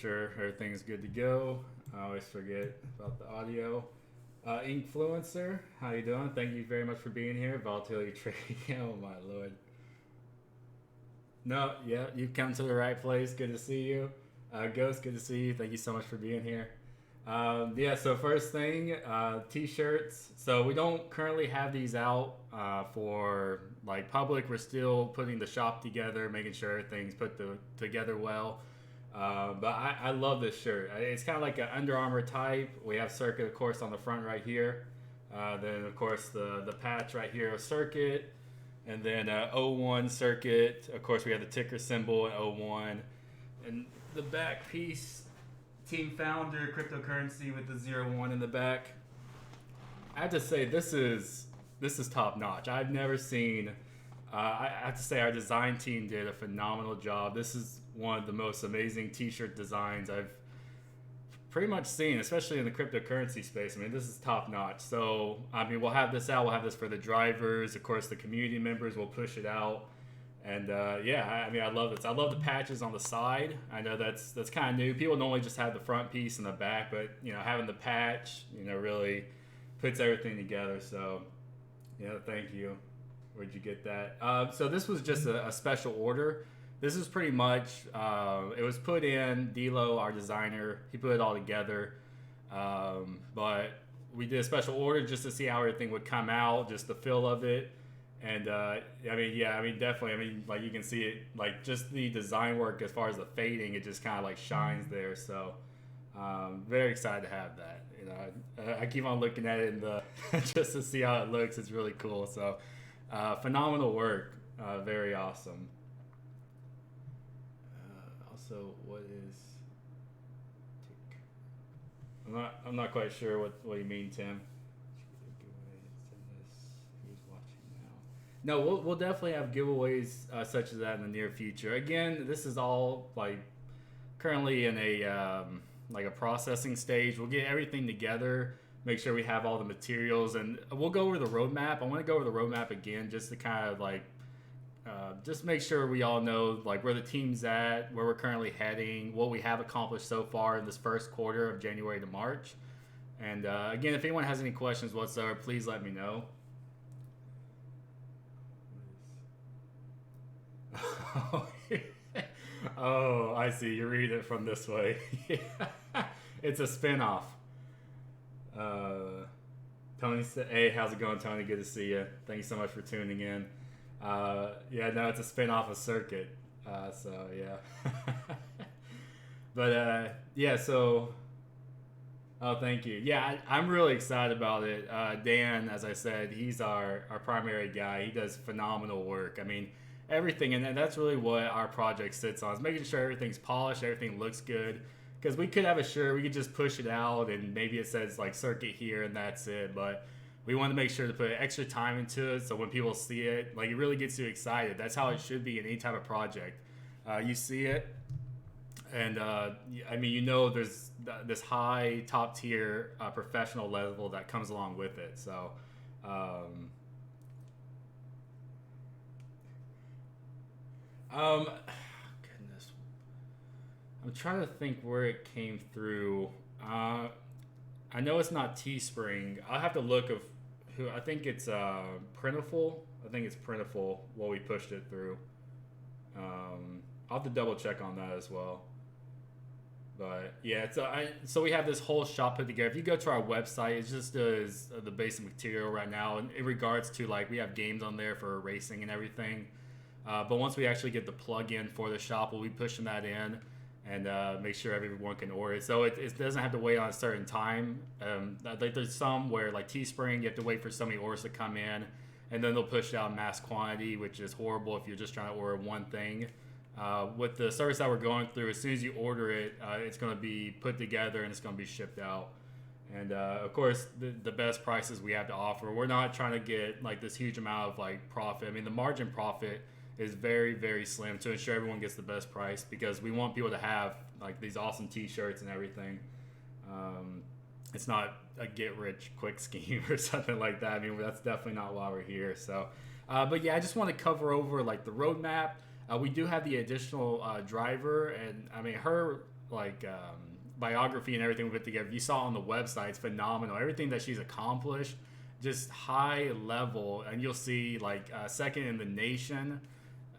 sure everything's good to go. I always forget about the audio. Influencer, how you doing? Thank you very much for being here. Volatility trading. Oh my lord. No, yeah, you've come to the right place. Good to see you. Ghost, good to see you. Thank you so much for being here. Yeah, so first thing, t-shirts. So we don't currently have these out for like public. We're still putting the shop together, making sure everything's together well. But I love this shirt. It's kind of like an Under Armour type. We have Circuit, of course, on the front right here. Then, of course, the patch right here of Circuit. And then O1 Circuit. Of course, we have the ticker symbol in O1. And the back piece, Team Founder, cryptocurrency with the 01 in the back. I have to say, this is top notch. I've never seen... I have to say our design team did a phenomenal job. This is one of the most amazing t-shirt designs I've pretty much seen, especially in the cryptocurrency space. I mean, this is top notch. So, I mean, we'll have this out. We'll have this for the drivers. Of course, the community members will push it out. And yeah, I mean, I love this. I love the patches on the side. I know that's kind of new. People normally just have the front piece and the back, but, you know, having the patch, you know, really puts everything together. So, yeah, thank you. Where'd you get that? So this was just a special order. This is pretty much, it was put in, D'Lo, our designer, he put it all together. But we did a special order just to see how everything would come out, just the feel of it. And I mean, yeah, I mean, definitely, I mean, like you can see it, like just the design work as far as the fading, it just kind of like shines there. So very excited to have that. You know, I keep on looking at it in the, just to see how it looks. It's really cool. So phenomenal work. Very awesome. Also, what is tick? I'm not quite sure what you mean, Tim. Who's watching now? No, we'll definitely have giveaways such as that in the near future. Again, this is all like currently in a like a processing stage. We'll get everything together, make sure we have all the materials, and we'll go over the roadmap. I want to go over the roadmap again just to kind of like just make sure we all know like where the team's at, where we're currently heading, what we have accomplished so far in this first quarter of January to March. And again, if anyone has any questions whatsoever, please let me know. Oh, I see. You read it from this way. It's a spinoff. Tony said, "Hey, how's it going, Tony? Good to see you. Thank you so much for tuning in." Yeah, no, it's a spin-off of Circuit. So yeah. But yeah, so oh, thank you. Yeah, I'm really excited about it. Dan, as I said, he's our primary guy. He does phenomenal work. I mean, everything, and that's really what our project sits on, is making sure everything's polished, everything looks good. Because we could have a shirt, we could just push it out, and maybe it says like Circuit here, and that's it. But we want to make sure to put extra time into it, so when people see it, like it really gets you excited. That's how it should be in any type of project. You see it, and I mean, you know, there's this high, top tier, professional level that comes along with it. So, goodness, I'm trying to think where it came through. I know it's not Teespring. I'll have to look of who. I think it's Printful. I think it's Printful. What we pushed it through. I'll have to double check on that as well. But yeah, so we have this whole shop put together. If you go to our website, it just does the basic material right now. And in regards to like, we have games on there for racing and everything. But once we actually get the plug-in for the shop, we'll be pushing that in and make sure everyone can order it. So it doesn't have to wait on a certain time. Like there's some where like Teespring, you have to wait for so many orders to come in, and then they'll push it out in mass quantity, which is horrible if you're just trying to order one thing. With the service that we're going through, as soon as you order it, it's going to be put together and it's going to be shipped out. And of course, the best prices we have to offer. We're not trying to get like this huge amount of like profit. I mean, the margin profit is very, very slim to ensure everyone gets the best price, because we want people to have like these awesome t-shirts and everything. It's not a get rich quick scheme or something like that. I mean, that's definitely not why we're here. So, but yeah, I just want to cover over like the roadmap. We do have the additional driver, and I mean, her biography and everything we put together. If you saw on the website, it's phenomenal. Everything that she's accomplished, just high level, and you'll see like second in the nation,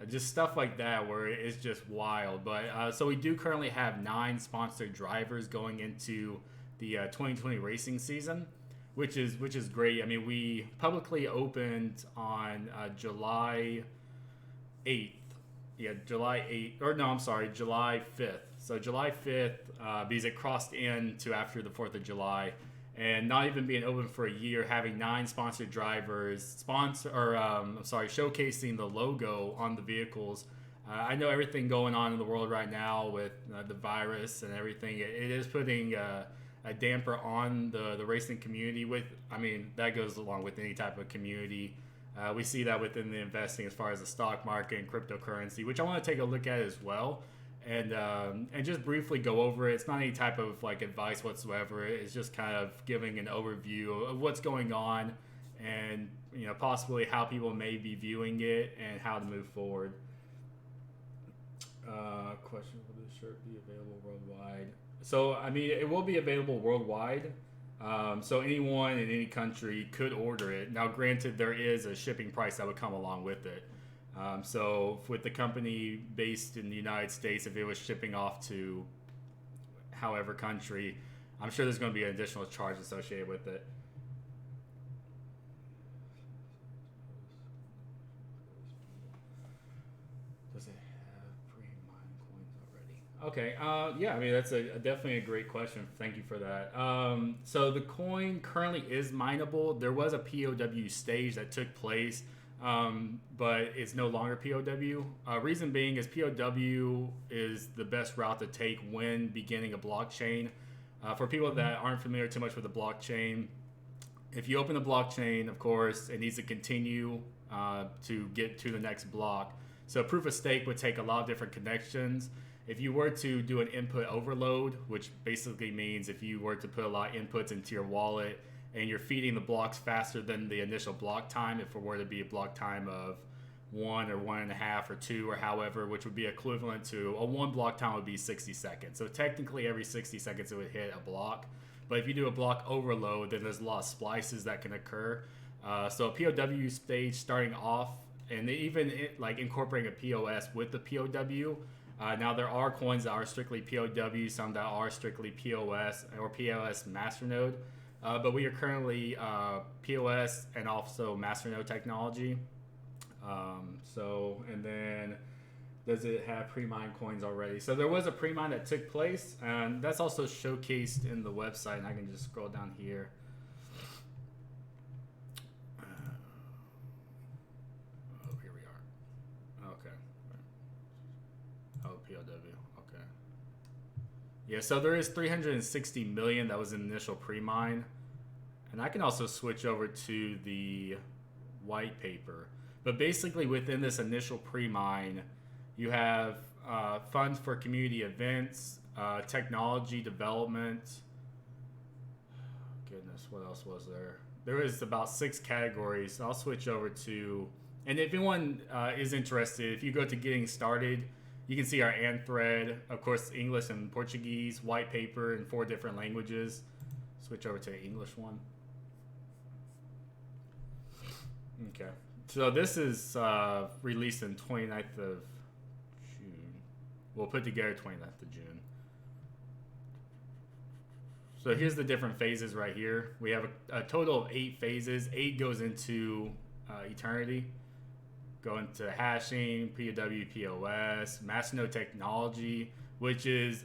just stuff like that where it's just wild. But so we do currently have 9 sponsored drivers going into the 2020 racing season, which is great. I mean, we publicly opened on July 8th. Yeah, July 8th, or no, I'm sorry, July 5th. So July 5th, because it crossed into after the 4th of July, and not even being open for a year, having 9 sponsored drivers showcasing the logo on the vehicles. I know everything going on in the world right now with the virus and everything. It is putting a damper on the racing community. That goes along with any type of community. We see that within the investing as far as the stock market and cryptocurrency, which I want to take a look at as well, and just briefly go over it. It's not any type of like advice whatsoever. It's just kind of giving an overview of what's going on, and possibly how people may be viewing it and how to move forward. Question: will this shirt be available worldwide? So it will be available worldwide. So anyone in any country could order it. Now, granted, there is a shipping price that would come along with it. So with the company based in the United States, if it was shipping off to however country, I'm sure there's going to be an additional charge associated with it. Does it have pre-mined coins already? Okay. That's definitely a great question. Thank you for that. So the coin currently is mineable. There was a POW stage that took place, but it's no longer POW. Reason being is POW is the best route to take when beginning a blockchain. For people that aren't familiar too much with the blockchain, if you open the blockchain, of course, it needs to continue to get to the next block. So proof of stake would take a lot of different connections. If you were to do an input overload, which basically means if you were to put a lot of inputs into your wallet and you're feeding the blocks faster than the initial block time, if it were to be a block time of 1 or 1.5 or 2 or however, which would be equivalent to a 1 block time would be 60 seconds. So technically every 60 seconds it would hit a block. But if you do a block overload, then there's a lot of splices that can occur. So a POW stage starting off, and even incorporating a POS with the POW. Now there are coins that are strictly POW, some that are strictly POS or POS masternode. But we are currently POS and also masternode technology. And then does it have pre-mined coins already? So there was a pre-mine that took place, and that's also showcased in the website, and I can just scroll down here. Here we are. Okay. Oh, POW. Okay. Yeah, so there is 360 million that was an initial pre-mine. And I can also switch over to the white paper. But basically within this initial pre-mine, you have funds for community events, technology development. Goodness, what else was there? There was about 6 categories. I'll switch over to, and if anyone is interested, if you go to Getting Started, you can see our and thread, of course, English and Portuguese, white paper in 4 different languages. Switch over to the English one. Okay. So this is released in 29th of June. We'll put together 29th of June. So here's the different phases right here. We have a total of 8 phases. 8 goes into eternity. Go into hashing, POW, POS, masternode technology, which is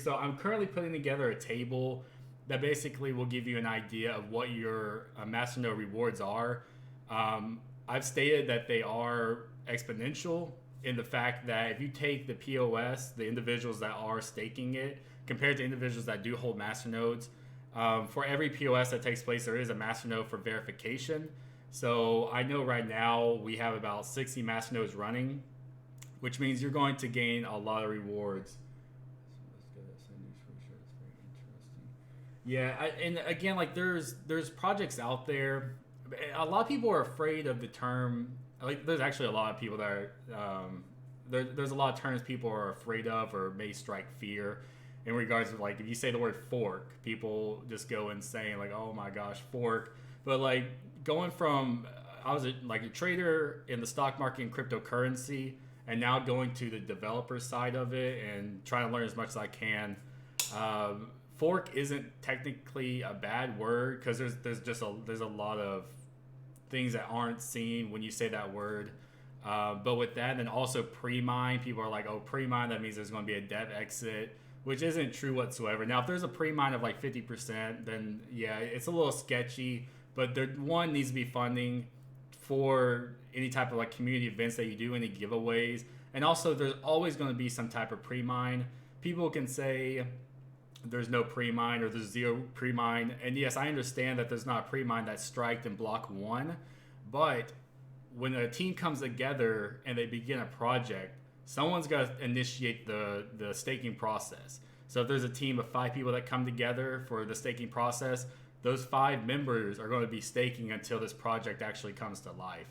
so I'm currently putting together a table that basically will give you an idea of what your masternode rewards are. I've stated that they are exponential in the fact that if you take the POS, the individuals that are staking it, compared to individuals that do hold masternodes, for every POS that takes place, there is a masternode for verification. So I know right now we have about 60 masternodes running, which means you're going to gain a lot of rewards. Yeah, and again, like there's projects out there. A lot of people are afraid of the term. Like, there's actually a lot of people that are there's a lot of terms people are afraid of or may strike fear in regards to, like, if you say the word fork, people just go insane, like, oh my gosh, fork. But like going from I was a trader in the stock market and cryptocurrency, and now going to the developer side of it and trying to learn as much as I can. Fork isn't technically a bad word because there's a lot of things that aren't seen when you say that word. But with that, and also pre-mine, people are like, oh, pre-mine, that means there's going to be a dev exit, which isn't true whatsoever. Now, if there's a pre-mine of like 50%, then yeah, it's a little sketchy. But there, one, needs to be funding for any type of like community events that you do, any giveaways. And also, there's always going to be some type of pre-mine. People can say there's no pre-mine or there's zero pre-mine. And yes, I understand that there's not a pre-mine that's striked in block 1. But when a team comes together and they begin a project, someone's got to initiate the staking process. So if there's a team of 5 people that come together for the staking process, those 5 members are going to be staking until this project actually comes to life.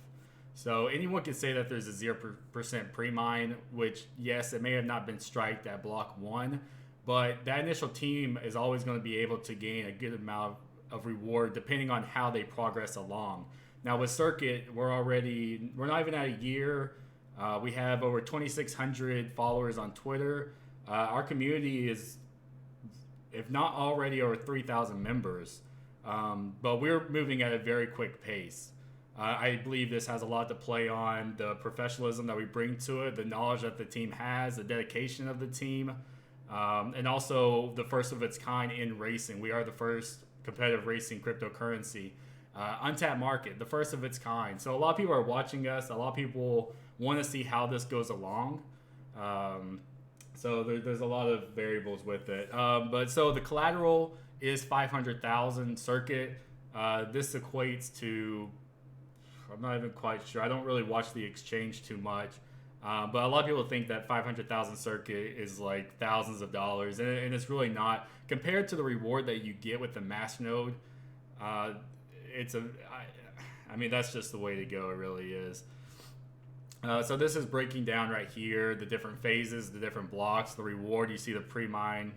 So anyone can say that there's a 0% pre-mine, which, yes, it may have not been striked at block 1, but that initial team is always going to be able to gain a good amount of reward depending on how they progress along. Now with Circuit, we're not even at a year. We have over 2,600 followers on Twitter. Our community is, if not already, over 3,000 members. But we're moving at a very quick pace. I believe this has a lot to play on the professionalism that we bring to it, the knowledge that the team has, the dedication of the team, and also the first of its kind in racing. We are the first competitive racing cryptocurrency. Untapped market, the first of its kind. So a lot of people are watching us. A lot of people want to see how this goes along. So there's a lot of variables with it. But so the collateral is 500,000 Circuit. This equates to, I'm not even quite sure. I don't really watch the exchange too much. But a lot of people think that 500,000 Circuit is like thousands of dollars, and it's really not. Compared to the reward that you get with the Masternode, I mean, that's just the way to go. It really is. So this is breaking down right here, the different phases, the different blocks, the reward. You see the pre-mine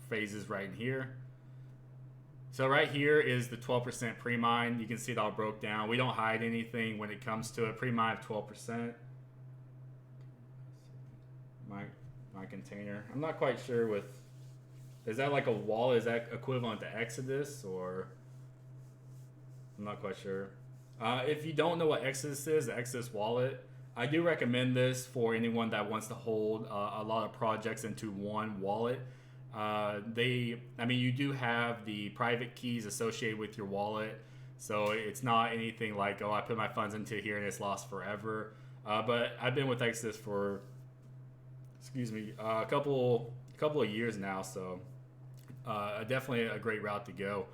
phases right in here. So right here is the 12% pre-mine. You can see it all broke down. We don't hide anything when it comes to a pre-mine of 12%. My container. I'm not quite sure with, is that like a wallet? Is that equivalent to Exodus, or? I'm not quite sure. If you don't know what Exodus is, the Exodus wallet, I do recommend this for anyone that wants to hold a lot of projects into one wallet. You do have the private keys associated with your wallet, so it's not anything like, oh, I put my funds into here and it's lost forever. But I've been with Exodus for, a couple of years now, so definitely a great route to go.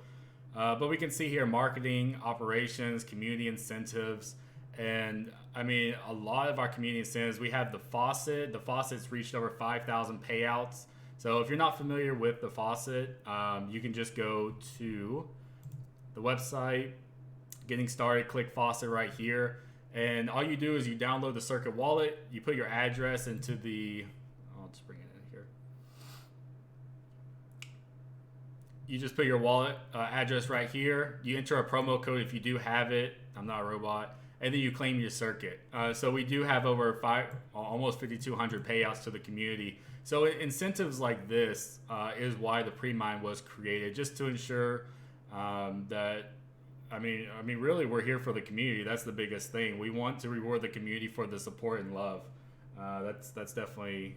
But we can see here marketing, operations, community incentives, and I mean, a lot of our community incentives, we have the faucet. The faucet's reached over 5,000 payouts. So if you're not familiar with the faucet, you can just go to the website, getting started, click faucet right here. And all you do is you download the Circuit wallet, you put your address into the, I'll just bring it in here. You just put your wallet address right here. You enter a promo code if you do have it. I'm not a robot. And then you claim your Circuit. So we do have over almost 5,200 payouts to the community. So incentives like this is why the pre-mine was created, just to ensure that, I mean, really, we're here for the community. That's the biggest thing. We want to reward the community for the support and love. That's definitely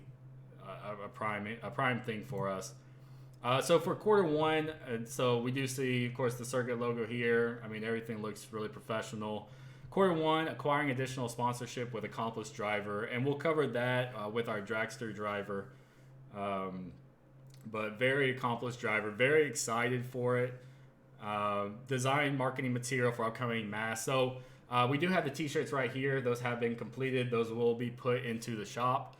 a prime thing for us. So for quarter one, so we do see, of course, the Circuit logo here. I mean, everything looks really professional. Quarter one, acquiring additional sponsorship with accomplished driver, and we'll cover that with our DRAGSTER driver. But very accomplished driver, very excited for it. Design marketing material for upcoming mass. So we do have the t-shirts right here. Those have been completed. Those will be put into the shop.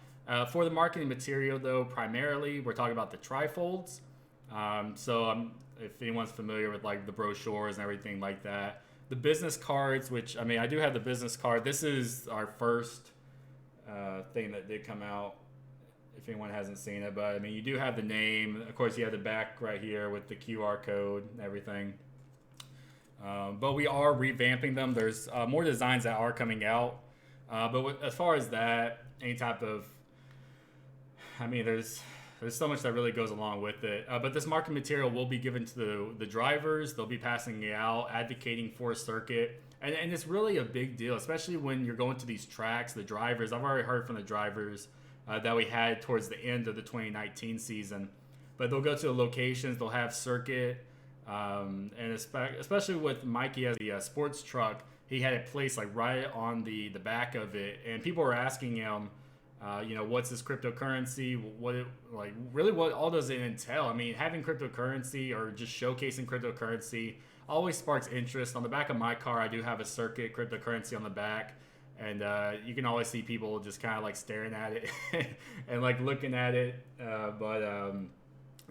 For the marketing material, though, primarily we're talking about the trifolds. If anyone's familiar with like the brochures and everything like that, the business cards, which I mean, I do have the business card. This is our first thing that did come out. If anyone hasn't seen it, but I mean, you do have the name. Of course, you have the back right here with the QR code and everything. But we are revamping them. There's more designs that are coming out. As far as that, any type of, I mean, there's so much that really goes along with it. But this marketing material will be given to the drivers. They'll be passing it out, advocating for a circuit. And it's really a big deal, especially when you're going to these tracks. The drivers, I've already heard from the drivers that we had towards the end of the 2019 season. But they'll go to the locations, they'll have circuit, and especially with Mikey as the sports truck, he had it placed like right on the back of it. And people were asking him, what's this cryptocurrency? What all does it entail? I mean, having cryptocurrency or just showcasing cryptocurrency always sparks interest. On the back of my car, I do have a circuit cryptocurrency on the back, and you can always see people just kind of like staring at it and like looking at it.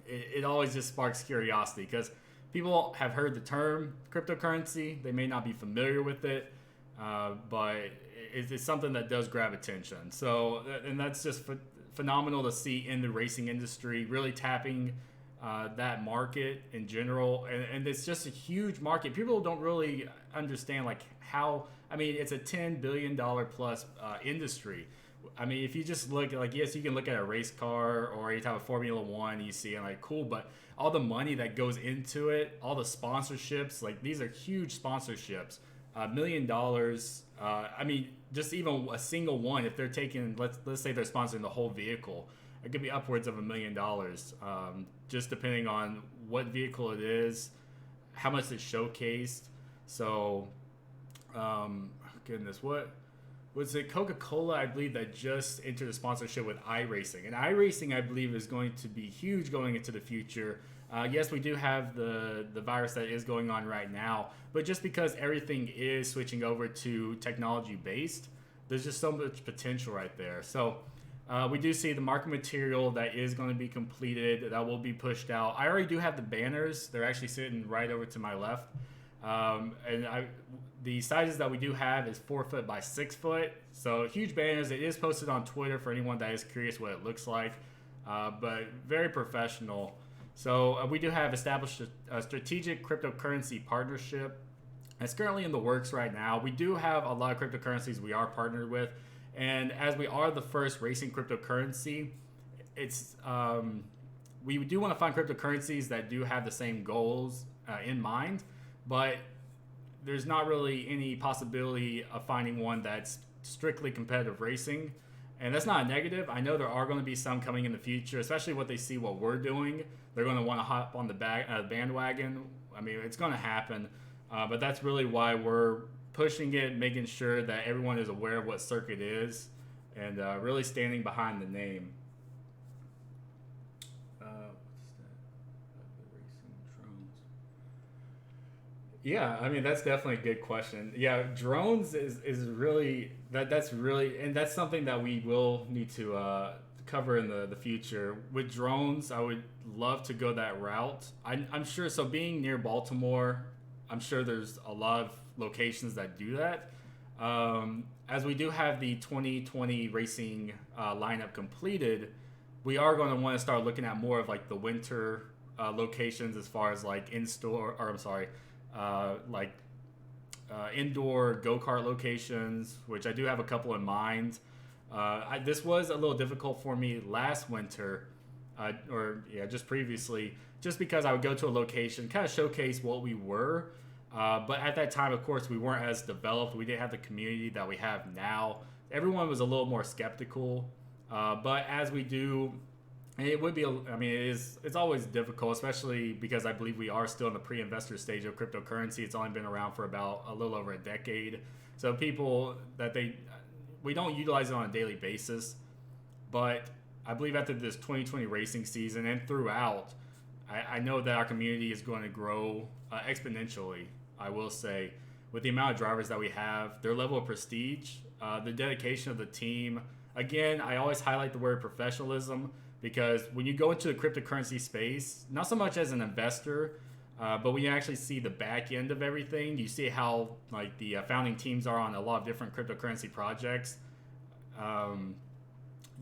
It always just sparks curiosity because people have heard the term cryptocurrency. They may not be familiar with it, but it's something that does grab attention. So, and that's just phenomenal to see in the racing industry, really tapping that market in general. And it's just a huge market. People don't really understand like how, I mean, it's a $10 billion plus industry. I mean, if you just look, like, yes, you can look at a race car or any type of Formula One, you see it, like, cool, but all the money that goes into it, all the sponsorships, like, these are huge sponsorships. $1 million, I mean, just even a single one, if they're taking, let's say they're sponsoring the whole vehicle, it could be upwards of $1 million, just depending on what vehicle it is, how much it's showcased. So, goodness, what was it? Coca-Cola, I believe, that just entered a sponsorship with iRacing. And iRacing, I believe, is going to be huge going into the future. Yes, we do have the virus that is going on right now, but just because everything is switching over to technology-based, there's just so much potential right there. So we do see the market material that is going to be completed, that will be pushed out. I already do have the banners. They're actually sitting right over to my left. The sizes that we do have is 4 foot by 6 foot. So huge banners. It is posted on Twitter for anyone that is curious what it looks like, but very professional. So we do have established a strategic cryptocurrency partnership. It's currently in the works right now. We do have a lot of cryptocurrencies we are partnered with. And as we are the first racing cryptocurrency, it's we do want to find cryptocurrencies that do have the same goals in mind, but there's not really any possibility of finding one that's strictly competitive racing. And that's not a negative. I know there are going to be some coming in the future, especially what they see what we're doing. They're going to want to hop on the bandwagon. I mean, it's going to happen. But that's really why we're pushing it, making sure that everyone is aware of what circuit is, and really standing behind the name. Yeah, I mean, that's definitely a good question. Yeah, drones is really that's really, and that's something that we will need to cover in the future. With drones, I would love to go that route. I'm sure, so being near Baltimore, I'm sure there's a lot of locations that do that. As we do have the 2020 racing lineup completed, we are going to want to start looking at more of like the winter locations as far as like indoor go-kart locations, which I do have a couple in mind. This was a little difficult for me last winter, just previously, just because I would go to a location, kind of showcase what we were. But at that time, of course, we weren't as developed. We didn't have the community that we have now. Everyone was a little more skeptical. But as we do, it would be, it's always difficult, especially because I believe we are still in the pre-investor stage of cryptocurrency. It's only been around for about a little over a decade. So people we don't utilize it on a daily basis. But I believe after this 2020 racing season and throughout, I know that our community is going to grow exponentially, I will say, with the amount of drivers that we have, their level of prestige, the dedication of the team. Again, I always highlight the word professionalism, because when you go into the cryptocurrency space, not so much as an investor, but when you actually see the back end of everything, you see how like the founding teams are on a lot of different cryptocurrency projects.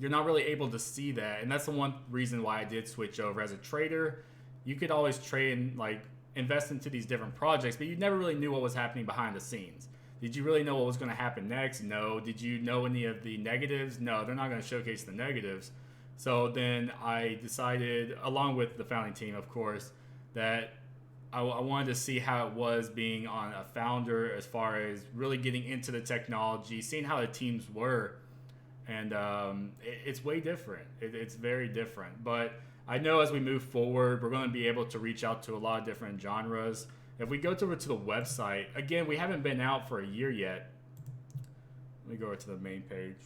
you're not really able to see that, and that's the one reason why I did switch over. As a trader, you could always trade and like invest into these different projects, but you never really knew what was happening behind the scenes. Did you really know what was going to happen next? No. Did you know any of the negatives? No, they're not going to showcase the negatives. So then I decided, along with the founding team, of course, that I wanted to see how it was being on a founder as far as really getting into the technology, seeing how the teams were. And it's way different. It's very different. But I know as we move forward, we're going to be able to reach out to a lot of different genres. If we go over to the website, again, we haven't been out for a year yet. Let me go over to the main page.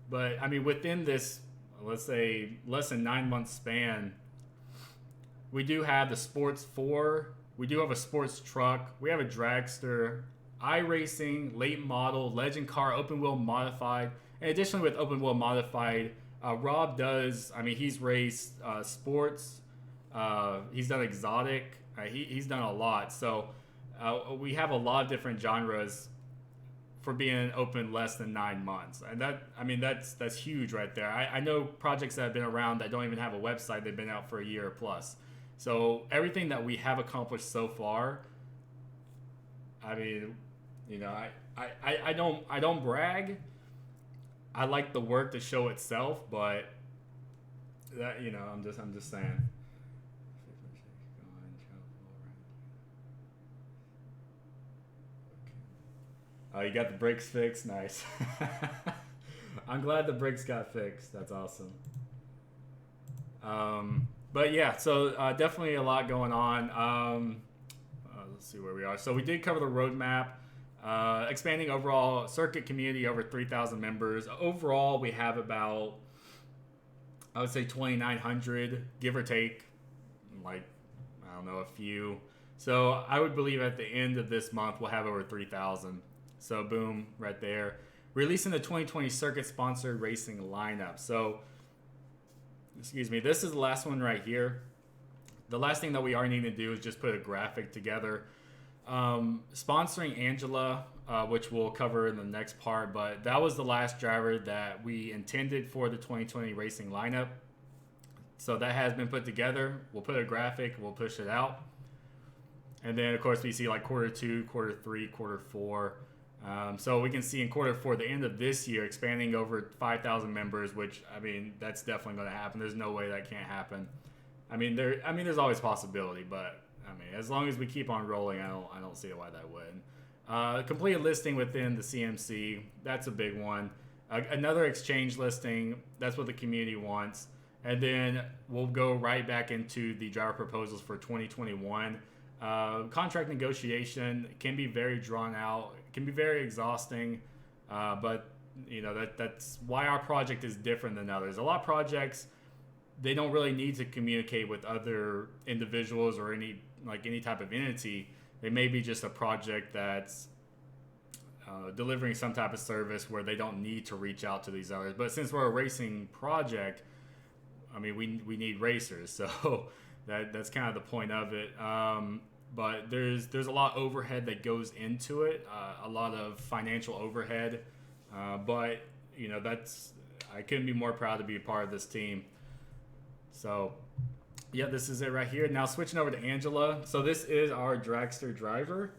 But, I mean, within this, let's say, less than 9 month span, we do have the Sports 4. We do have a sports truck. We have a dragster, iRacing, late model, legend car, open wheel modified. And additionally with open wheel modified, Rob does, I mean, he's raced sports. He's done exotic. He's done a lot. So we have a lot of different genres for being open less than 9 months. And that, I mean, that's huge right there. I know projects that have been around that don't even have a website. They've been out for a year plus. So everything that we have accomplished so far, I mean, you know, I don't brag. I like the work to show itself, but that, you know, I'm just saying. Oh, you got the brakes fixed? Nice. I'm glad the brakes got fixed. That's awesome. But yeah, so definitely a lot going on. Let's see where we are. So we did cover the roadmap. Expanding overall circuit community, over 3,000 members. Overall, we have about, I would say 2,900, give or take, like, I don't know, a few. So I would believe at the end of this month, we'll have over 3,000. So boom, right there. Releasing the 2020 circuit sponsored racing lineup. So, excuse me, this is the last one right here. The last thing that we are needing to do is just put a graphic together. Sponsoring Angela, which we'll cover in the next part, but that was the last driver that we intended for the 2020 racing lineup. So that has been put together. We'll put a graphic, we'll push it out. And then, of course, we see like quarter 2, quarter 3, quarter 4. So we can see in quarter 4, the end of this year, expanding over 5,000 members, which, I mean, that's definitely going to happen. There's no way that can't happen. I mean, there's always possibility, but I mean, as long as we keep on rolling, I don't see why that would. Complete a listing within the CMC. That's a big one. Another exchange listing. That's what the community wants. And then we'll go right back into the driver proposals for 2021. Contract negotiation can be very drawn out. It can be very exhausting. But you know, that's why our project is different than others. A lot of projects, they don't really need to communicate with other individuals or any type of entity. They may be just a project that's delivering some type of service where they don't need to reach out to these others. But since we're a racing project, I mean, we need racers, so that's kind of the point of it. But there's a lot of overhead that goes into it, a lot of financial overhead. But you know, I couldn't be more proud to be a part of this team. So, yeah, this is it right here. Now switching over to Angela. So this is our dragster driver.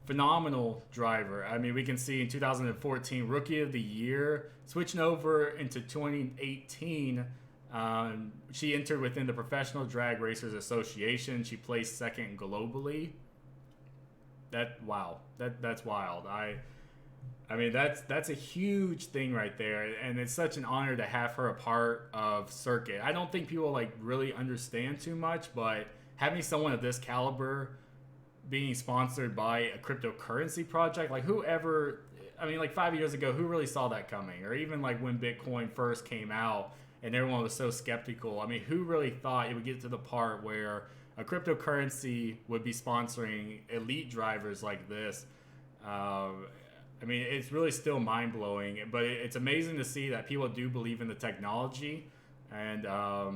Phenomenal driver. I mean, we can see in 2014, Rookie of the Year. Switching over into 2018, she entered within the Professional Drag Racers Association. She placed second globally. That's wild. I mean, that's a huge thing right there, and it's such an honor to have her a part of circuit. I don't think people really understand too much, but having someone of this caliber being sponsored by a cryptocurrency project, whoever, I mean, 5 years ago, who really saw that coming? Or even when Bitcoin first came out and everyone was so skeptical, I mean, who really thought it would get to the part where a cryptocurrency would be sponsoring elite drivers like this? I mean, it's really still mind-blowing, but it's amazing to see that people do believe in the technology. And, I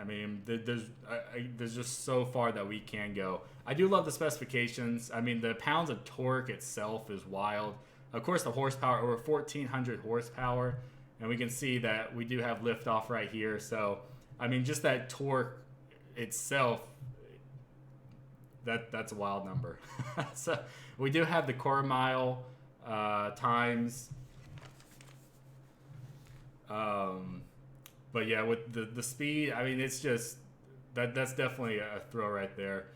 mean, there's just so far that we can go. I do love the specifications. I mean, the pounds of torque itself is wild. Of course, the horsepower, over 1,400 horsepower. And we can see that we do have liftoff right here. So, I mean, just that torque itself, that's a wild number. So, we do have the quarter mile times. But yeah, with the speed, I mean, it's just that's definitely a thrill right there.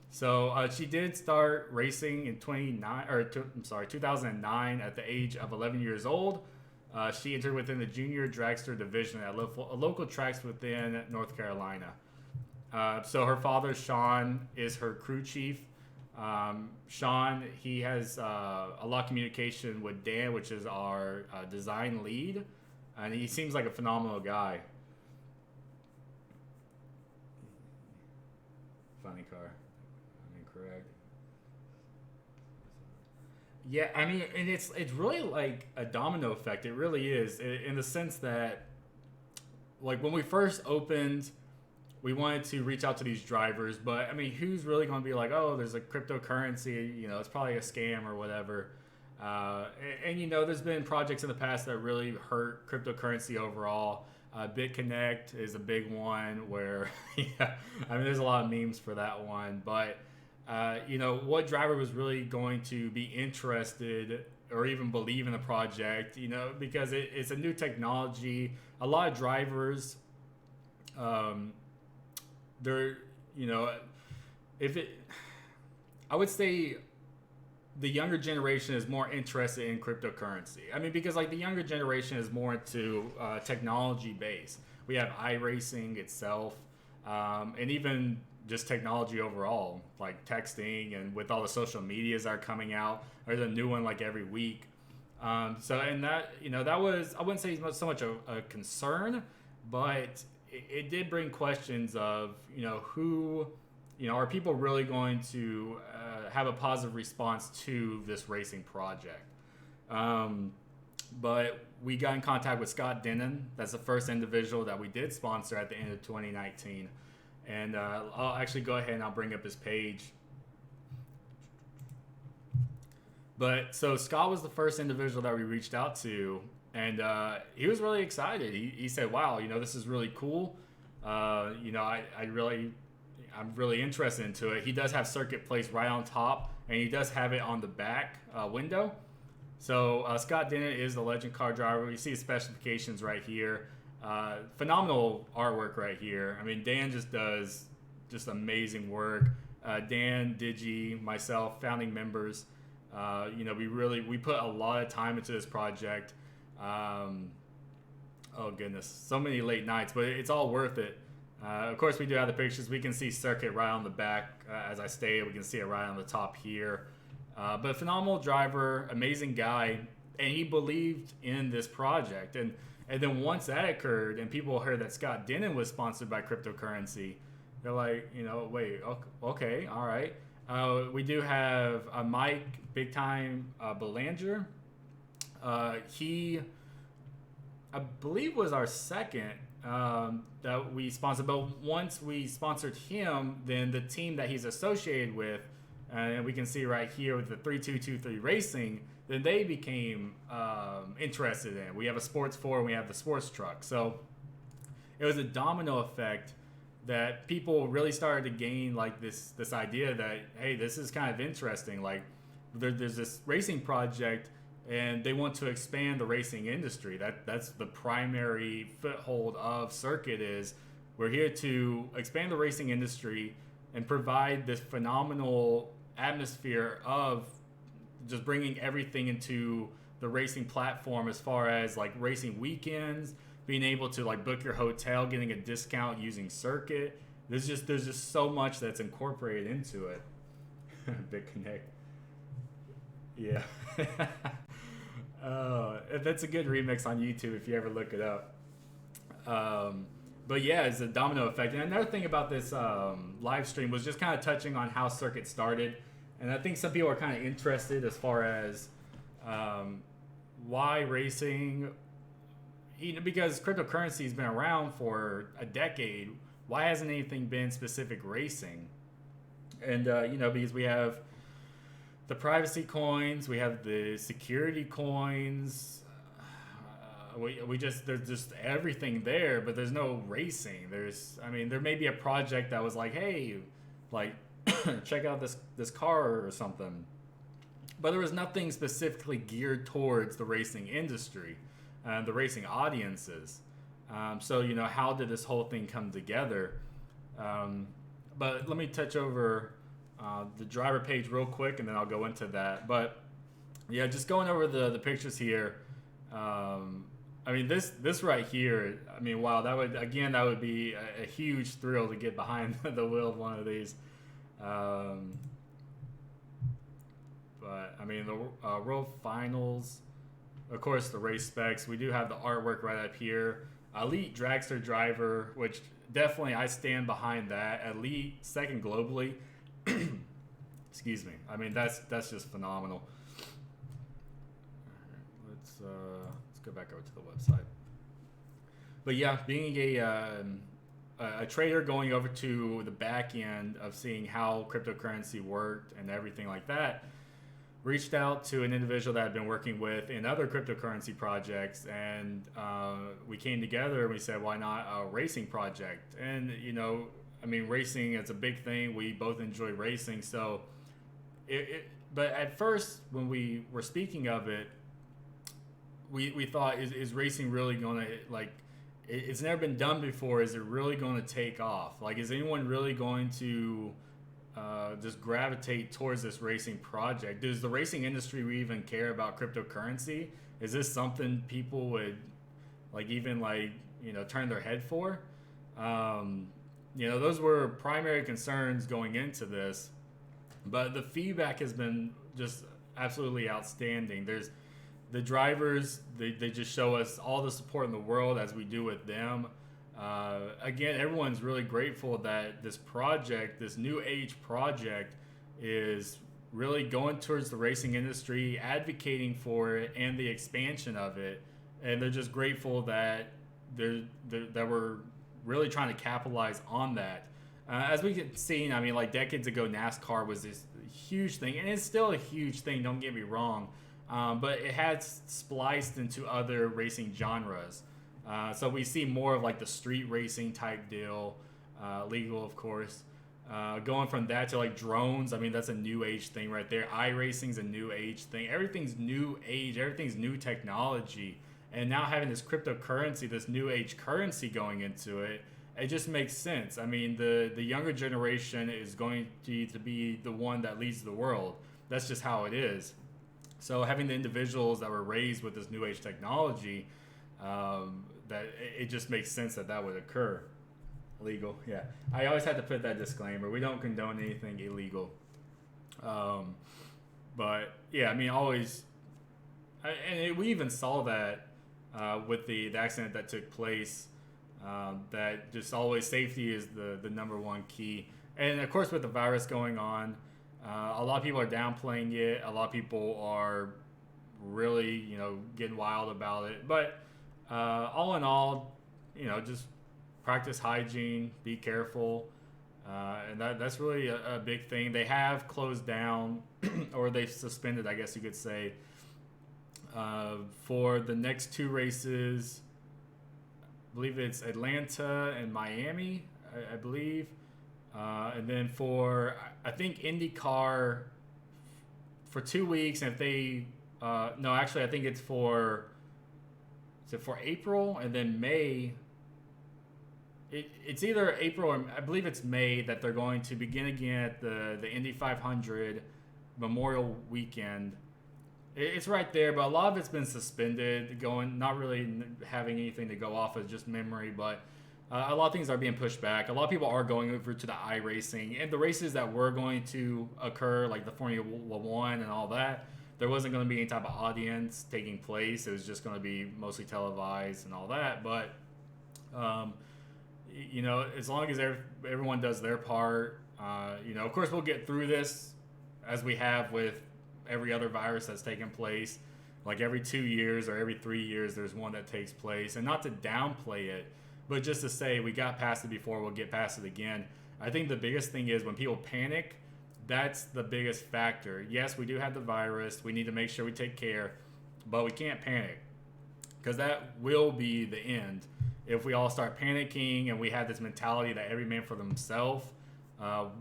So she did start racing in 2009 at the age of 11 years old. She entered within the junior dragster division at local tracks within North Carolina. So her father, Sean, is her crew chief. Sean, he has a lot of communication with Dan, which is our design lead. And he seems like a phenomenal guy. Funny car. I'm incorrect. Yeah, I mean, and it's really like a domino effect. It really is, in the sense that, like, when we first opened, we wanted to reach out to these drivers, but I mean, who's really going to be like, oh, there's a cryptocurrency, you know, it's probably a scam or whatever. And you know, there's been projects in the past that really hurt cryptocurrency overall. BitConnect is a big one where, yeah, I mean, there's a lot of memes for that one. But, you know, what driver was really going to be interested or even believe in the project, you know, because it's a new technology. A lot of drivers, they're, you know, I would say the younger generation is more interested in cryptocurrency. I mean, because like the younger generation is more into technology based. We have iRacing itself, and even just technology overall, like texting, and with all the social medias that are coming out, there's a new one like every week. So, and that, you know, that was, I wouldn't say so much a concern, but it did bring questions of, you know, who, you know, are people really going to have a positive response to this racing project? But we got in contact with Scott Dinin. That's the first individual that we did sponsor at the end of 2019. And I'll actually go ahead and I'll bring up his page. But so Scott was the first individual that we reached out to. And he was really excited. He said, wow, you know, this is really cool. You know, I'm really interested into it. He does have circuit placed right on top, and he does have it on the back window. So Scott Dinin is the legend car driver. You see his specifications right here. Phenomenal artwork right here. I mean, Dan just does just amazing work. Dan, Digi, myself, founding members. You know, we put a lot of time into this project. Oh goodness, so many late nights, but it's all worth it. Of course, we do have the pictures. We can see circuit right on the back. As I stated, we can see it right on the top here. But phenomenal driver, amazing guy, and he believed in this project. And then once that occurred, and people heard that Scott Dinin was sponsored by cryptocurrency, they're like, you know, wait, okay, all right. We do have Mike, big time Belanger. He, I believe, was our second that we sponsored. But once we sponsored him, then the team that he's associated with, and we can see right here with the 3223 Racing, then they became interested in it. We have a sports 4 and we have the sports truck. So it was a domino effect that people really started to gain like this idea that, hey, this is kind of interesting. Like there's this racing project and they want to expand the racing industry. That's the primary foothold of Circuit is we're here to expand the racing industry and provide this phenomenal atmosphere of just bringing everything into the racing platform as far as like racing weekends, being able to like book your hotel, getting a discount using Circuit. There's just so much that's incorporated into it. BitConnect. Yeah. That's a good remix on YouTube if you ever look it up. But yeah, it's a domino effect. And another thing about this live stream was just kind of touching on how Circuit started. And I think some people are kind of interested as far as why racing, you know, because cryptocurrency has been around for a decade. Why hasn't anything been specific racing? And, you know, because we have the privacy coins. We have the security coins. We just there's just everything there, but there's no racing. I mean, there may be a project that was like, hey, like check out this car or something, but there was nothing specifically geared towards the racing industry, the racing audiences. So how did this whole thing come together? But let me touch over the driver page real quick, and then I'll go into that. But yeah, just going over the pictures here. I mean, this right here. I mean, wow, that would be a huge thrill to get behind the wheel of one of these. But I mean, the World Finals, of course, the race specs. We do have the artwork right up here. Elite Dragster driver, which definitely I stand behind that. Elite, second globally. Excuse me. I mean, that's just phenomenal. Let's go back over to the website. But yeah, being a trader, going over to the back end of seeing how cryptocurrency worked and everything like that, reached out to an individual that I've been working with in other cryptocurrency projects, and we came together and we said, why not a racing project? And I mean, racing is a big thing. We both enjoy racing, so but at first when we were speaking of it, we thought, is racing really going to, like, it's never been done before, is it really going to take off? Like, is anyone really going to just gravitate towards this racing project? Does the racing industry even care about cryptocurrency? Is this something people would turn their head for? Those were primary concerns going into this, but the feedback has been just absolutely outstanding. There's the drivers, they just show us all the support in the world as we do with them. Again, everyone's really grateful that this project, this new age project, is really going towards the racing industry, advocating for it and the expansion of it. And they're just grateful that that we're really trying to capitalize on that. As we get seen, I mean, like decades ago, NASCAR was this huge thing, and it's still a huge thing, don't get me wrong. But it has spliced into other racing genres. So we see more of like the street racing type deal, legal, of course. Going from that to like drones, I mean, that's a new age thing right there. iRacing's a new age thing. Everything's new age, everything's new technology. And now having this cryptocurrency, this new age currency going into it, it just makes sense. I mean, the younger generation is going to be the one that leads the world. That's just how it is. So having the individuals that were raised with this new age technology, that it just makes sense that would occur. Legal, yeah. I always had to put that disclaimer. We don't condone anything illegal. But yeah, I mean, always, we even saw that with the accident that took place. That just always safety is the number one key. And of course, with the virus going on, a lot of people are downplaying it. A lot of people are really, getting wild about it. But all in all, just practice hygiene, be careful. And that's really a big thing. They have closed down, or they've suspended, I guess you could say, for the next two races. I believe it's Atlanta and Miami, I believe. And then for, I think, IndyCar for 2 weeks. And if they, no, actually, I think it's for April, and then May. It's either April or I believe it's May that they're going to begin again at the Indy 500 Memorial Weekend. It's right there, but a lot of it's been suspended, not really having anything to go off of, just memory. But a lot of things are being pushed back. A lot of people are going over to the iRacing, and the races that were going to occur, like the Formula One and all that, there wasn't going to be any type of audience taking place. It was just going to be mostly televised and all that. But as long as everyone does their part, of course we'll get through this, as we have with every other virus that's taken place. Like every 2 years or every 3 years, there's one that takes place. And not to downplay it, but just to say we got past it before, we'll get past it again. I think the biggest thing is when people panic, that's the biggest factor. Yes, we do have the virus. We need to make sure we take care, but we can't panic because that will be the end. If we all start panicking and we have this mentality that every man for themselves,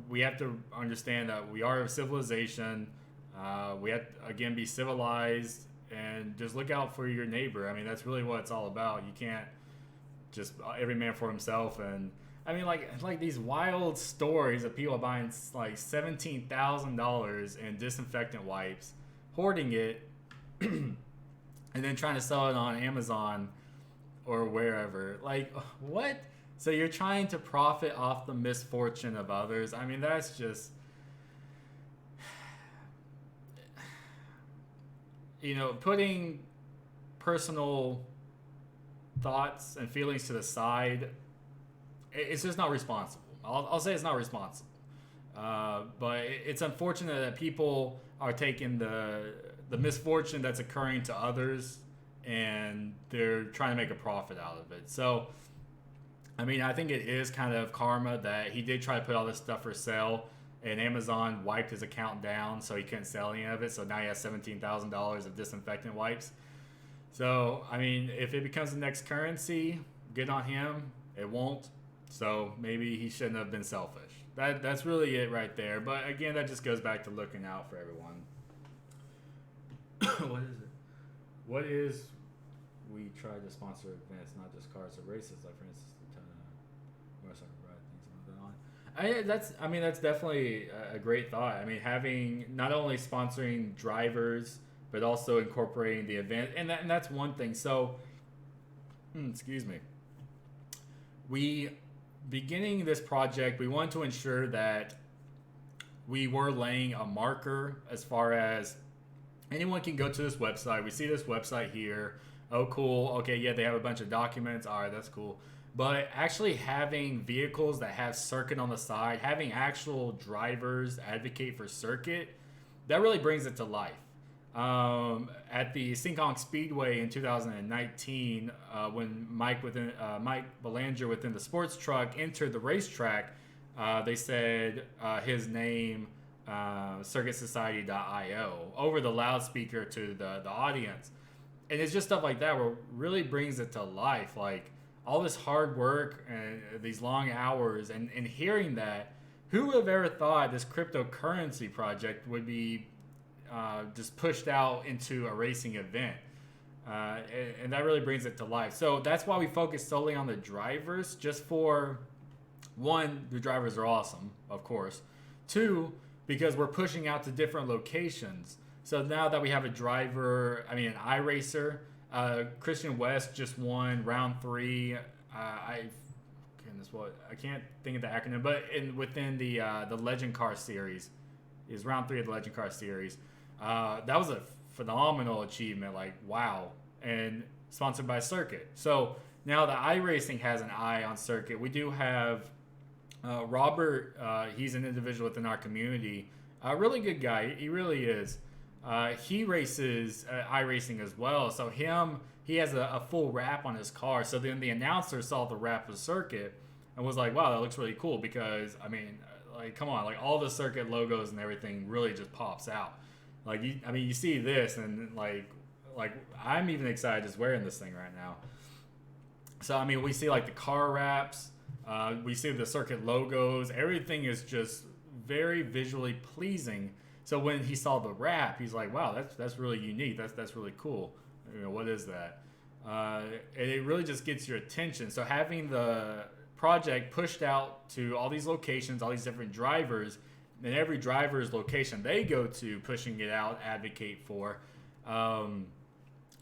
we have to understand that we are a civilization. We have to, again, be civilized and just look out for your neighbor. I mean, that's really what it's all about. You can't just every man for himself. And I mean, like these wild stories of people buying like $17,000 in disinfectant wipes, hoarding it, and then trying to sell it on Amazon or wherever. Like, what? So you're trying to profit off the misfortune of others. I mean, that's just, putting personal thoughts and feelings to the side. It's just not responsible. I'll say it's not responsible. But it's unfortunate that people are taking the misfortune that's occurring to others and they're trying to make a profit out of it. So, I mean, I think it is kind of karma that he did try to put all this stuff for sale and Amazon wiped his account down so he couldn't sell any of it. So now he has $17,000 of disinfectant wipes. So, I mean, if it becomes the next currency, good on him. It won't. So maybe he shouldn't have been selfish. That's really it right there. But again, that just goes back to looking out for everyone. What is it? What is we try to sponsor events, not just cars or races, like for instance the motorcycle ride things on. That's definitely a great thought. I mean, having not only sponsoring drivers but also incorporating the event, and that's one thing. So, excuse me. Beginning this project, we wanted to ensure that we were laying a marker as far as anyone can go to this website. We see this website here. Oh, cool. Okay, yeah, they have a bunch of documents. All right, that's cool. But actually having vehicles that have circuit on the side, having actual drivers advocate for circuit, that really brings it to life. At the Sinkhong Speedway in 2019, when Mike Belanger within the sports truck entered the racetrack, they said his name, circuitsociety.io, over the loudspeaker to the audience. And it's just stuff like that where it really brings it to life. Like all this hard work and these long hours and hearing that, who would have ever thought this cryptocurrency project would be just pushed out into a racing event, and that really brings it to life. So that's why we focus solely on the drivers. Just for one, the drivers are awesome, of course. Two, because we're pushing out to different locations. So now that we have a driver, an iRacer, Christian West just won round 3. I can't think of the acronym, but within the Legend Car series, is round 3 of the Legend Car series. That was a phenomenal achievement, like wow, and sponsored by Circuit. So now the iRacing has an eye on Circuit. We do have Robert. He's an individual within our community, a really good guy. He really is. He races iRacing as well. So he has a full wrap on his car. So then the announcer saw the wrap of Circuit and was like, wow, that looks really cool, because come on, like all the Circuit logos and everything really just pops out. Like you see this and like I'm even excited just wearing this thing right now. So we see like the car wraps, we see the Circuit logos. Everything is just very visually pleasing. So when he saw the wrap, he's like, wow, that's really unique. That's really cool. What is that? And it really just gets your attention. So having the project pushed out to all these locations, all these different drivers, and every driver's location they go to, pushing it out, advocate for,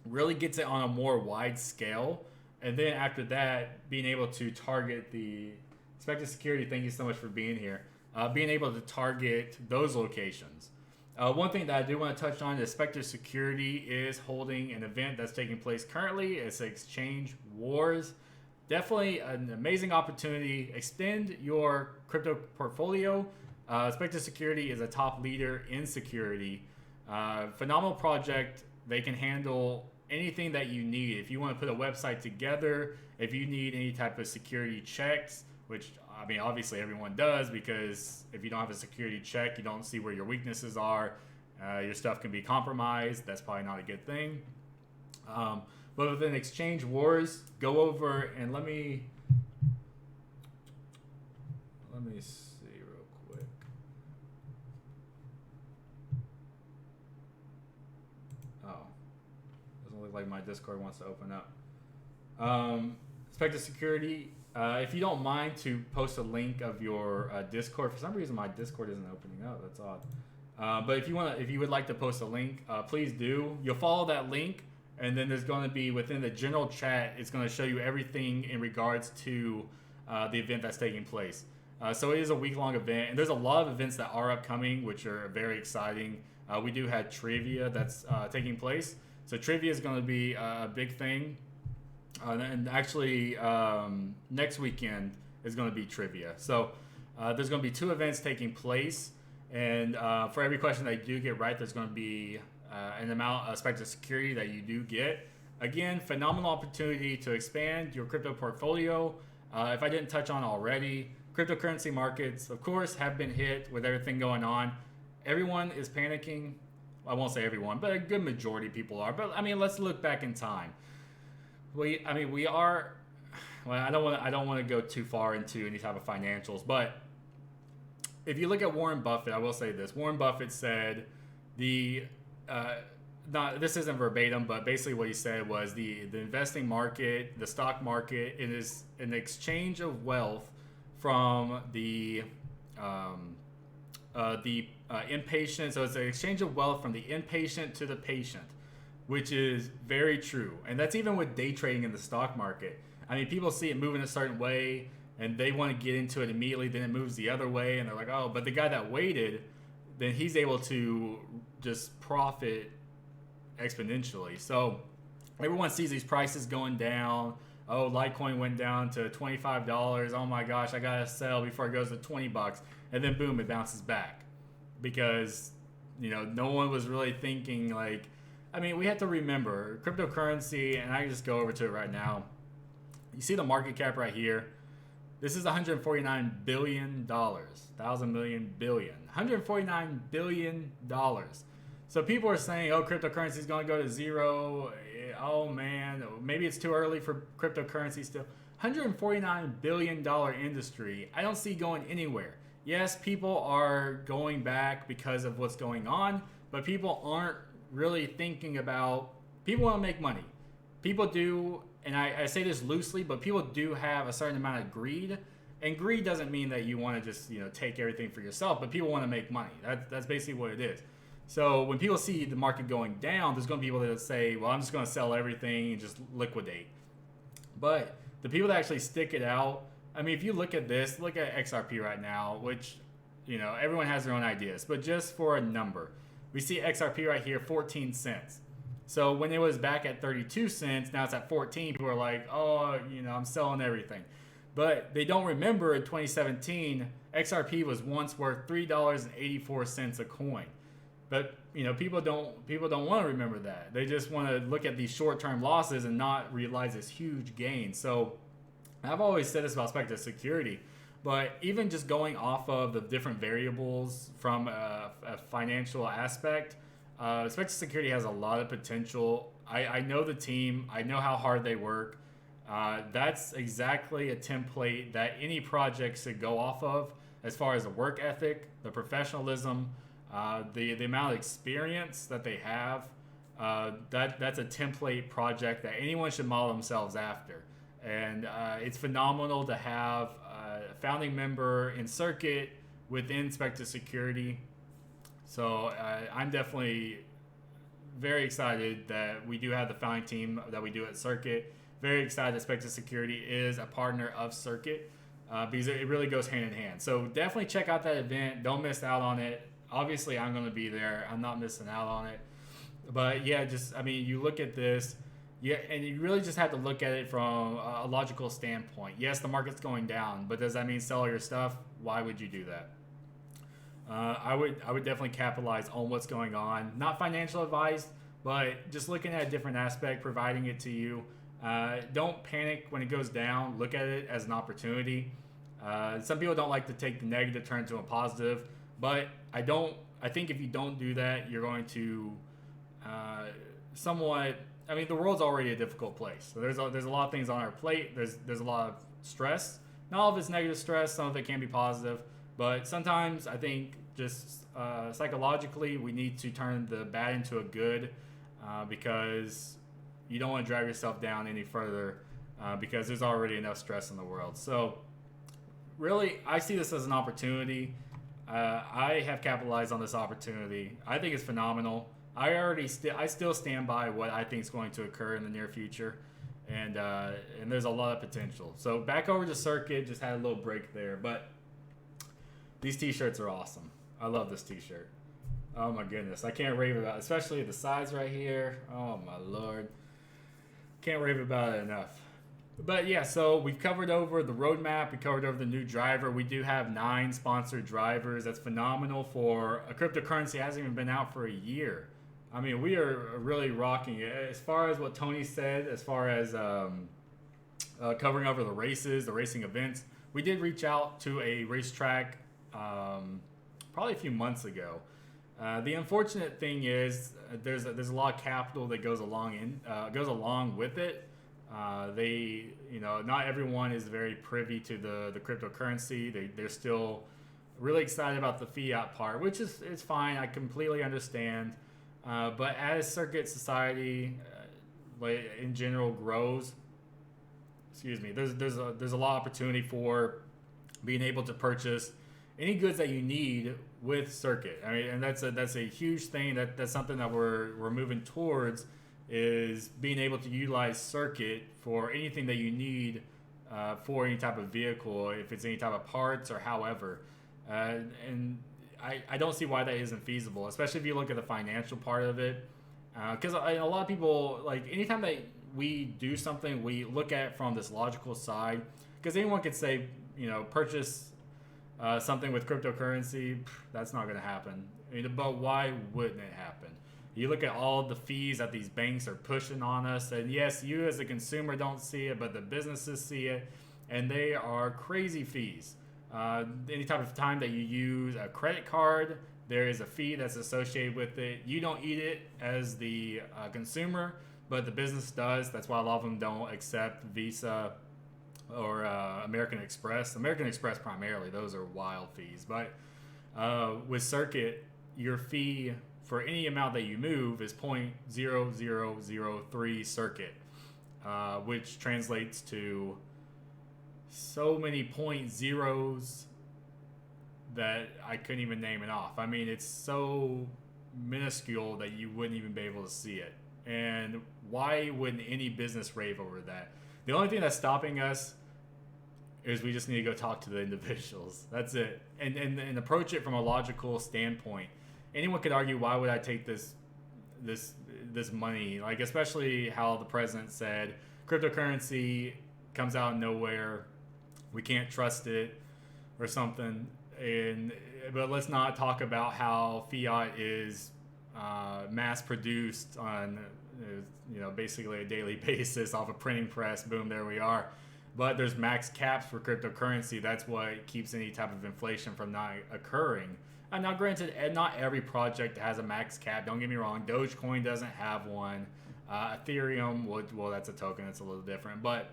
really gets it on a more wide scale. And then after that, being able to target the Spectre Security, thank you so much for being here, being able to target those locations. One thing that I do want to touch on is Spectre Security is holding an event that's taking place currently. It's Exchange Wars. Definitely an amazing opportunity. Extend your crypto portfolio. Spectre Security is a top leader in security. Phenomenal project. They can handle anything that you need. If you want to put a website together, if you need any type of security checks which I mean, obviously everyone does, because if you don't have a security check, you don't see where your weaknesses are. Your stuff can be compromised. That's probably not a good thing. But within exchange wars, go over and let me see real quick. Oh, doesn't look like my Discord wants to open up. Spectre Security. If you don't mind to post a link of your Discord. For some reason, my Discord isn't opening up. That's odd. But if you would like to post a link, please do. You'll follow that link, and then there's going to be within the general chat. It's going to show you everything in regards to the event that's taking place. So it is a week-long event, and there's a lot of events that are upcoming, which are very exciting. We do have trivia that's taking place. So trivia is going to be a big thing. And actually, next weekend is going to be trivia. So there's going to be 2 events taking place. And for every question that you do get right, there's going to be an amount of Spectre Security that you do get. Again, phenomenal opportunity to expand your crypto portfolio. If I didn't touch on already, cryptocurrency markets, of course, have been hit with everything going on. Everyone is panicking. I won't say everyone, but a good majority of people are. But I mean, let's look back in time. We are. Well, I don't want to go too far into any type of financials, but if you look at Warren Buffett, I will say this: Warren Buffett said this isn't verbatim, but basically what he said was the investing market, the stock market, it is an exchange of wealth from the inpatient. So it's an exchange of wealth from the inpatient to the patient, which is very true. And that's even with day trading in the stock market. I mean, people see it moving a certain way and they want to get into it immediately, then it moves the other way, and they're like, oh, but the guy that waited, then he's able to just profit exponentially. So everyone sees these prices going down. Oh, Litecoin went down to $25. Oh my gosh, I gotta sell before it goes to $20. And then boom, it bounces back. Because, no one was really thinking like, I mean, we have to remember cryptocurrency, and I can just go over to it right now. You see the market cap right here. This is $149 billion. Thousand million billion. $149 billion. So people are saying, oh, cryptocurrency is going to go to zero. Oh, man. Maybe it's too early for cryptocurrency still. $149 billion industry. I don't see going anywhere. Yes, people are going back because of what's going on, but people aren't really thinking about, people want to make money. People do, and I say this loosely, but people do have a certain amount of greed. And greed doesn't mean that you want to just, take everything for yourself, but people want to make money. That's basically what it is. So when people see the market going down, there's going to be people that say, well, I'm just going to sell everything and just liquidate. But the people that actually stick it out, I mean, if you look at this, look at XRP right now, which, everyone has their own ideas, but just for a number, we see XRP right here, 14 cents. So when it was back at 32 cents, now it's at 14, people are like, oh, I'm selling everything. But they don't remember in 2017, XRP was once worth $3.84 a coin. But people don't want to remember that. They just want to look at these short-term losses and not realize this huge gain. So I've always said this about Spectre Security, but even just going off of the different variables from a financial aspect, Spectre Security has a lot of potential. I know the team. I know how hard they work. That's exactly a template that any project should go off of as far as the work ethic, the professionalism, the amount of experience that they have. That's a template project that anyone should model themselves after. And it's phenomenal to have a founding member in Circuit within Spectre Security. So I'm definitely very excited that we do have the founding team that we do at Circuit. Very excited that Spectre Security is a partner of Circuit because it really goes hand in hand. So definitely check out that event. Don't miss out on it. Obviously, I'm going to be there. I'm not missing out on it. But yeah, you look at this, and you really just have to look at it from a logical standpoint. Yes, the market's going down, but does that mean sell your stuff? Why would you do that? I would definitely capitalize on what's going on. Not financial advice, but just looking at a different aspect, providing it to you. Don't panic when it goes down. Look at it as an opportunity. Some people don't like to take the negative turn to a positive, but I think if you don't do that, you're going to somewhat. I mean, the world's already a difficult place. So there's a lot of things on our plate. There's a lot of stress. Not all of it's negative stress. Some of it can be positive, but sometimes I think just psychologically we need to turn the bad into a good, because you don't want to drag yourself down any further, because there's already enough stress in the world. So really, I see this as an opportunity. I have capitalized on this opportunity. I think it's phenomenal. I still stand by what I think is going to occur in the near future, and there's a lot of potential. So back over to Circuit, just had a little break there, but these t-shirts are awesome. I love this t-shirt. Oh my goodness, I can't rave about it, especially the sides right here. Oh my lord, can't rave about it enough. But yeah, so we've covered over the roadmap. We covered over the new driver. We do have 9 sponsored drivers. That's phenomenal for a cryptocurrency that hasn't even been out for a year. I mean, we are really rocking it. As far as what Tony said, as far as covering over the races, the racing events, we did reach out to a racetrack probably a few months ago. The unfortunate thing is there's a lot of capital that goes along with it. Not everyone is very privy to the cryptocurrency. They're still really excited about the fiat part, which is fine. I completely understand. But as Circuit Society, in general grows, there's a lot of opportunity for being able to purchase any goods that you need with Circuit. I mean, and that's a huge thing. That's something that we're moving towards, is being able to utilize Circuit for anything that you need for any type of vehicle, if it's any type of parts or however. And I don't see why that isn't feasible, especially if you look at the financial part of it. Because a lot of people, like, anytime that we do something, we look at it from this logical side. Because anyone could say, purchase something with cryptocurrency, that's not going to happen. I mean, but why wouldn't it happen? You look at all the fees that these banks are pushing on us, and yes, you as a consumer don't see it, but the businesses see it, and they are crazy fees. Any type of time that you use a credit card, there is a fee that's associated with it. You don't eat it as the consumer, but the business does. That's why a lot of them don't accept Visa or American Express. American Express primarily, those are wild fees. But with Circuit, your fee for any amount that you move is 0.0003 Circuit, which translates to so many point zeros that I couldn't even name it off. I mean, it's so minuscule that you wouldn't even be able to see it. And why wouldn't any business rave over that? The only thing that's stopping us is we just need to go talk to the individuals. That's it. And approach it from a logical standpoint. Anyone could argue, why would I take this money? Like, especially how the president said cryptocurrency comes out of nowhere, we can't trust it or something. But let's not talk about how fiat is mass produced on basically a daily basis off a printing press. Boom, there we are. But there's max caps for cryptocurrency. That's what keeps any type of inflation from not occurring. And now, granted, not every project has a max cap. Don't get me wrong. Dogecoin doesn't have one. Ethereum, well, that's a token. It's a little different. But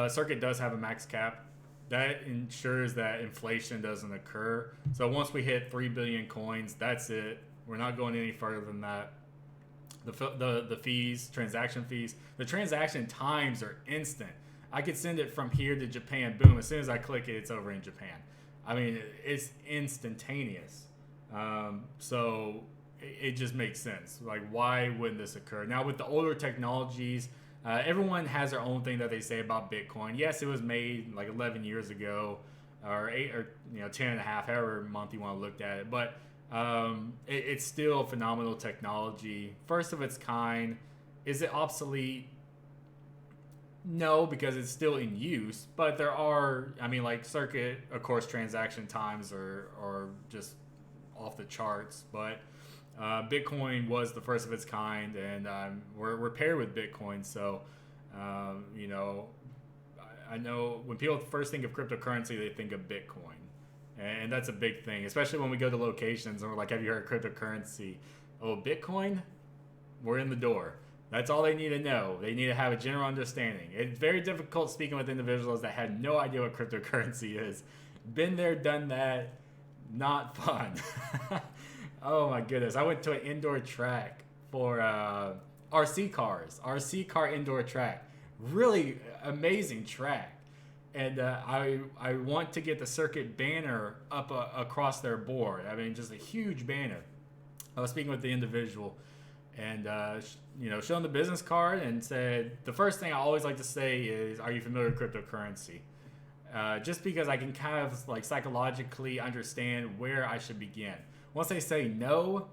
Circuit does have a max cap. That ensures that inflation doesn't occur. So once we hit 3 billion coins, that's it. We're not going any further than that. The fees, transaction fees, the transaction times are instant. I could send it from here to Japan. Boom. As soon as I click it, it's over in Japan. I mean, it's instantaneous. So it just makes sense. Like, why wouldn't this occur? Now, with the older technologies, everyone has their own thing that they say about Bitcoin. Yes, it was made like 11 years ago, or 8 or 10 and a half, however month you want to look at it. But it's still phenomenal technology. First of its kind. Is it obsolete? No, because it's still in use. But there are, like Circuit, of course, transaction times are just off the charts. But Bitcoin was the first of its kind, and we're paired with Bitcoin. So, I I know when people first think of cryptocurrency, they think of Bitcoin. And that's a big thing, especially when we go to locations and we're like, have you heard of cryptocurrency? Oh, Bitcoin? We're in the door. That's all they need to know. They need to have a general understanding. It's very difficult speaking with individuals that had no idea what cryptocurrency is. Been there, done that. Not fun. Oh my goodness. I went to an indoor track for RC RC car indoor track. Really amazing track. And I want to get the circuit banner up across their board. I mean, just a huge banner. I was speaking with the individual, and showing the business card, and said the first thing I always like to say is, "Are you familiar with cryptocurrency?" Just because I can kind of like psychologically understand where I should begin. Once they say no,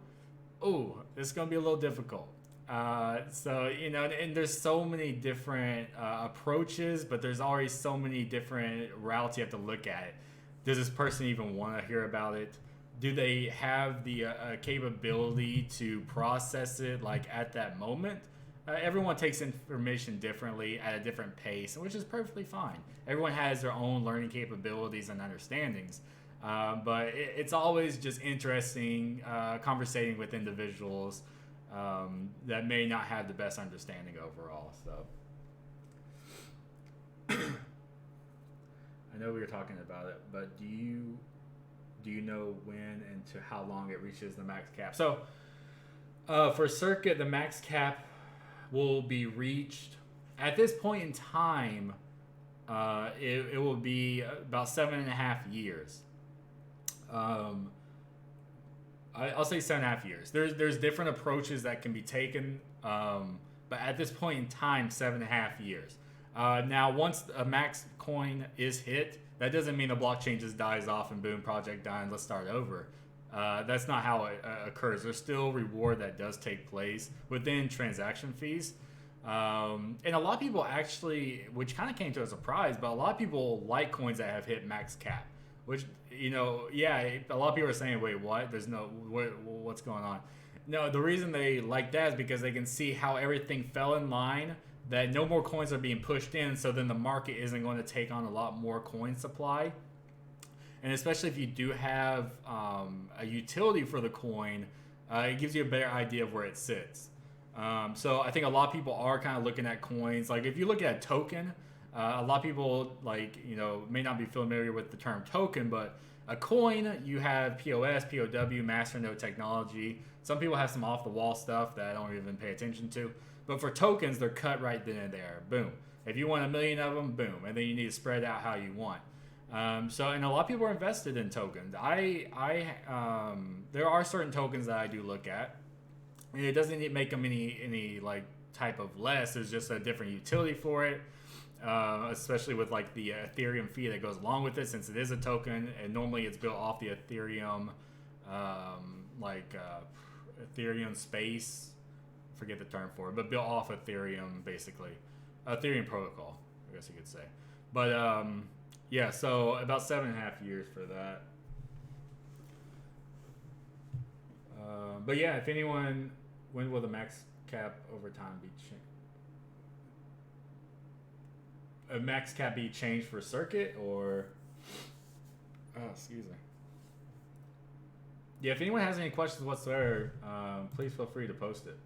this is gonna be a little difficult. And there's so many different approaches, but there's always so many different routes you have to look at it. Does this person even want to hear about it? Do they have the capability to process it like at that moment? Everyone takes information differently at a different pace, which is perfectly fine. Everyone has their own learning capabilities and understandings. But it's always just interesting conversating with individuals that may not have the best understanding overall. So I know we were talking about it, but do you know when and to how long it reaches the max cap? So for circuit, the max cap will be reached at this point in time. It will be about 7.5 years. I'll say 7.5 years. There's different approaches that can be taken, but at this point in time, 7.5 years. Now, once a max coin is hit, that doesn't mean the blockchain just dies off and boom, project done, let's start over. That's not how it occurs. There's still reward that does take place within transaction fees. And a lot of people actually, which kind of came to a surprise, but a lot of people like coins that have hit max cap. Which, a lot of people are saying, wait, what? What's going on? No, the reason they like that is because they can see how everything fell in line, that no more coins are being pushed in, so then the market isn't going to take on a lot more coin supply. And especially if you do have a utility for the coin, it gives you a better idea of where it sits. So I think a lot of people are kind of looking at coins. Like if you look at a token, a lot of people may not be familiar with the term token, but a coin, you have POS, POW, masternode technology. Some people have some off-the-wall stuff that I don't even pay attention to. But for tokens, they're cut right then and there. Boom. If you want 1 million of them, boom. And then you need to spread out how you want. And a lot of people are invested in tokens. There are certain tokens that I do look at. And it doesn't make them any like type of less. There's just a different utility for it. Especially with like the Ethereum fee that goes along with it, since it is a token, and normally it's built off the Ethereum, Ethereum space. Forget the term for it, but built off Ethereum, basically, Ethereum protocol, I guess you could say. But so about 7.5 years for that. But yeah, if anyone, when will the max cap over time be changed? A max cap be changed for circuit, or excuse me. Yeah, if anyone has any questions whatsoever, please feel free to post it.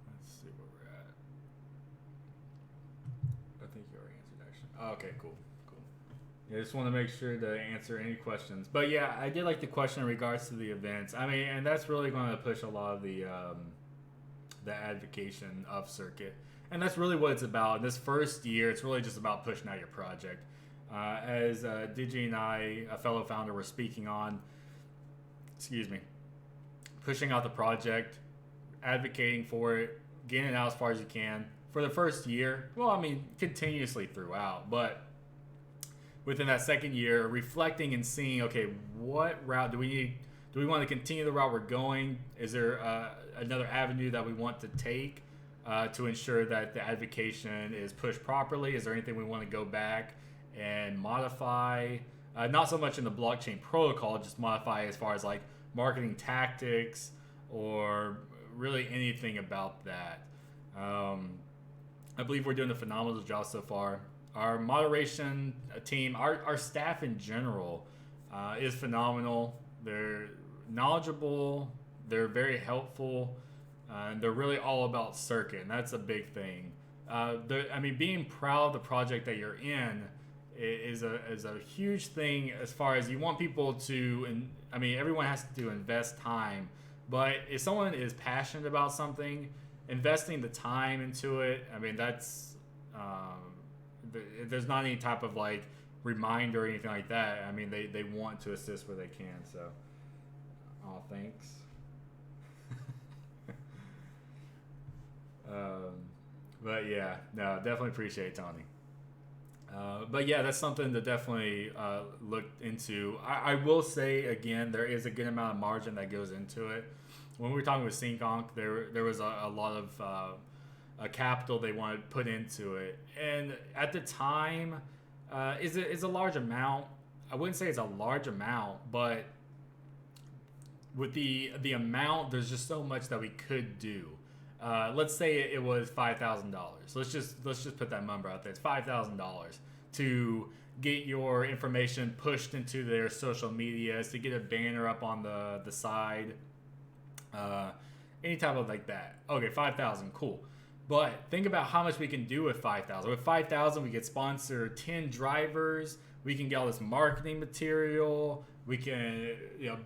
Let's see where we're at. I think you already answered actually. Okay, cool. I just want to make sure to answer any questions. But yeah, I did like the question in regards to the events. I mean, and that's really going to push a lot of the advocation of circuit. And that's really what it's about. This first year, it's really just about pushing out your project. As Digi and I, a fellow founder, were speaking on, pushing out the project, advocating for it, getting it out as far as you can. For the first year, well, I mean, continuously throughout, but within that second year, reflecting and seeing, okay, what route do we need? Do we want to continue the route we're going? Is there another avenue that we want to take to ensure that the advocation is pushed properly? Is there anything we want to go back and modify? Not so much in the blockchain protocol, just modify as far as like marketing tactics or really anything about that. I believe we're doing a phenomenal job so far. Our moderation team, our staff in general, is phenomenal. They're knowledgeable, they're very helpful, and they're really all about circuit, and that's a big thing. I mean, being proud of the project that you're in is a huge thing as far as you want people to, and I mean, everyone has to invest time, but if someone is passionate about something, investing the time into it, I mean, that's, there's not any type of like reminder or anything like that. I mean, they want to assist where they can, so, oh, thanks. But yeah, no, definitely appreciate it, Tony. But yeah, that's something to definitely look into. I will say again, there is a good amount of margin that goes into it. When we were talking with SyncOnc, there was a lot of capital they wanted to put into it, and at the time, is a large amount. I wouldn't say it's a large amount, but with the amount, there's just so much that we could do. Let's say it was $5,000. Let's just put that number out there. It's $5,000 to get your information pushed into their social medias, to get a banner up on the side, any type of like that. Okay, 5,000, cool. But think about how much we can do with 5,000. With 5,000, we could sponsor 10 drivers. We can get all this marketing material. We can,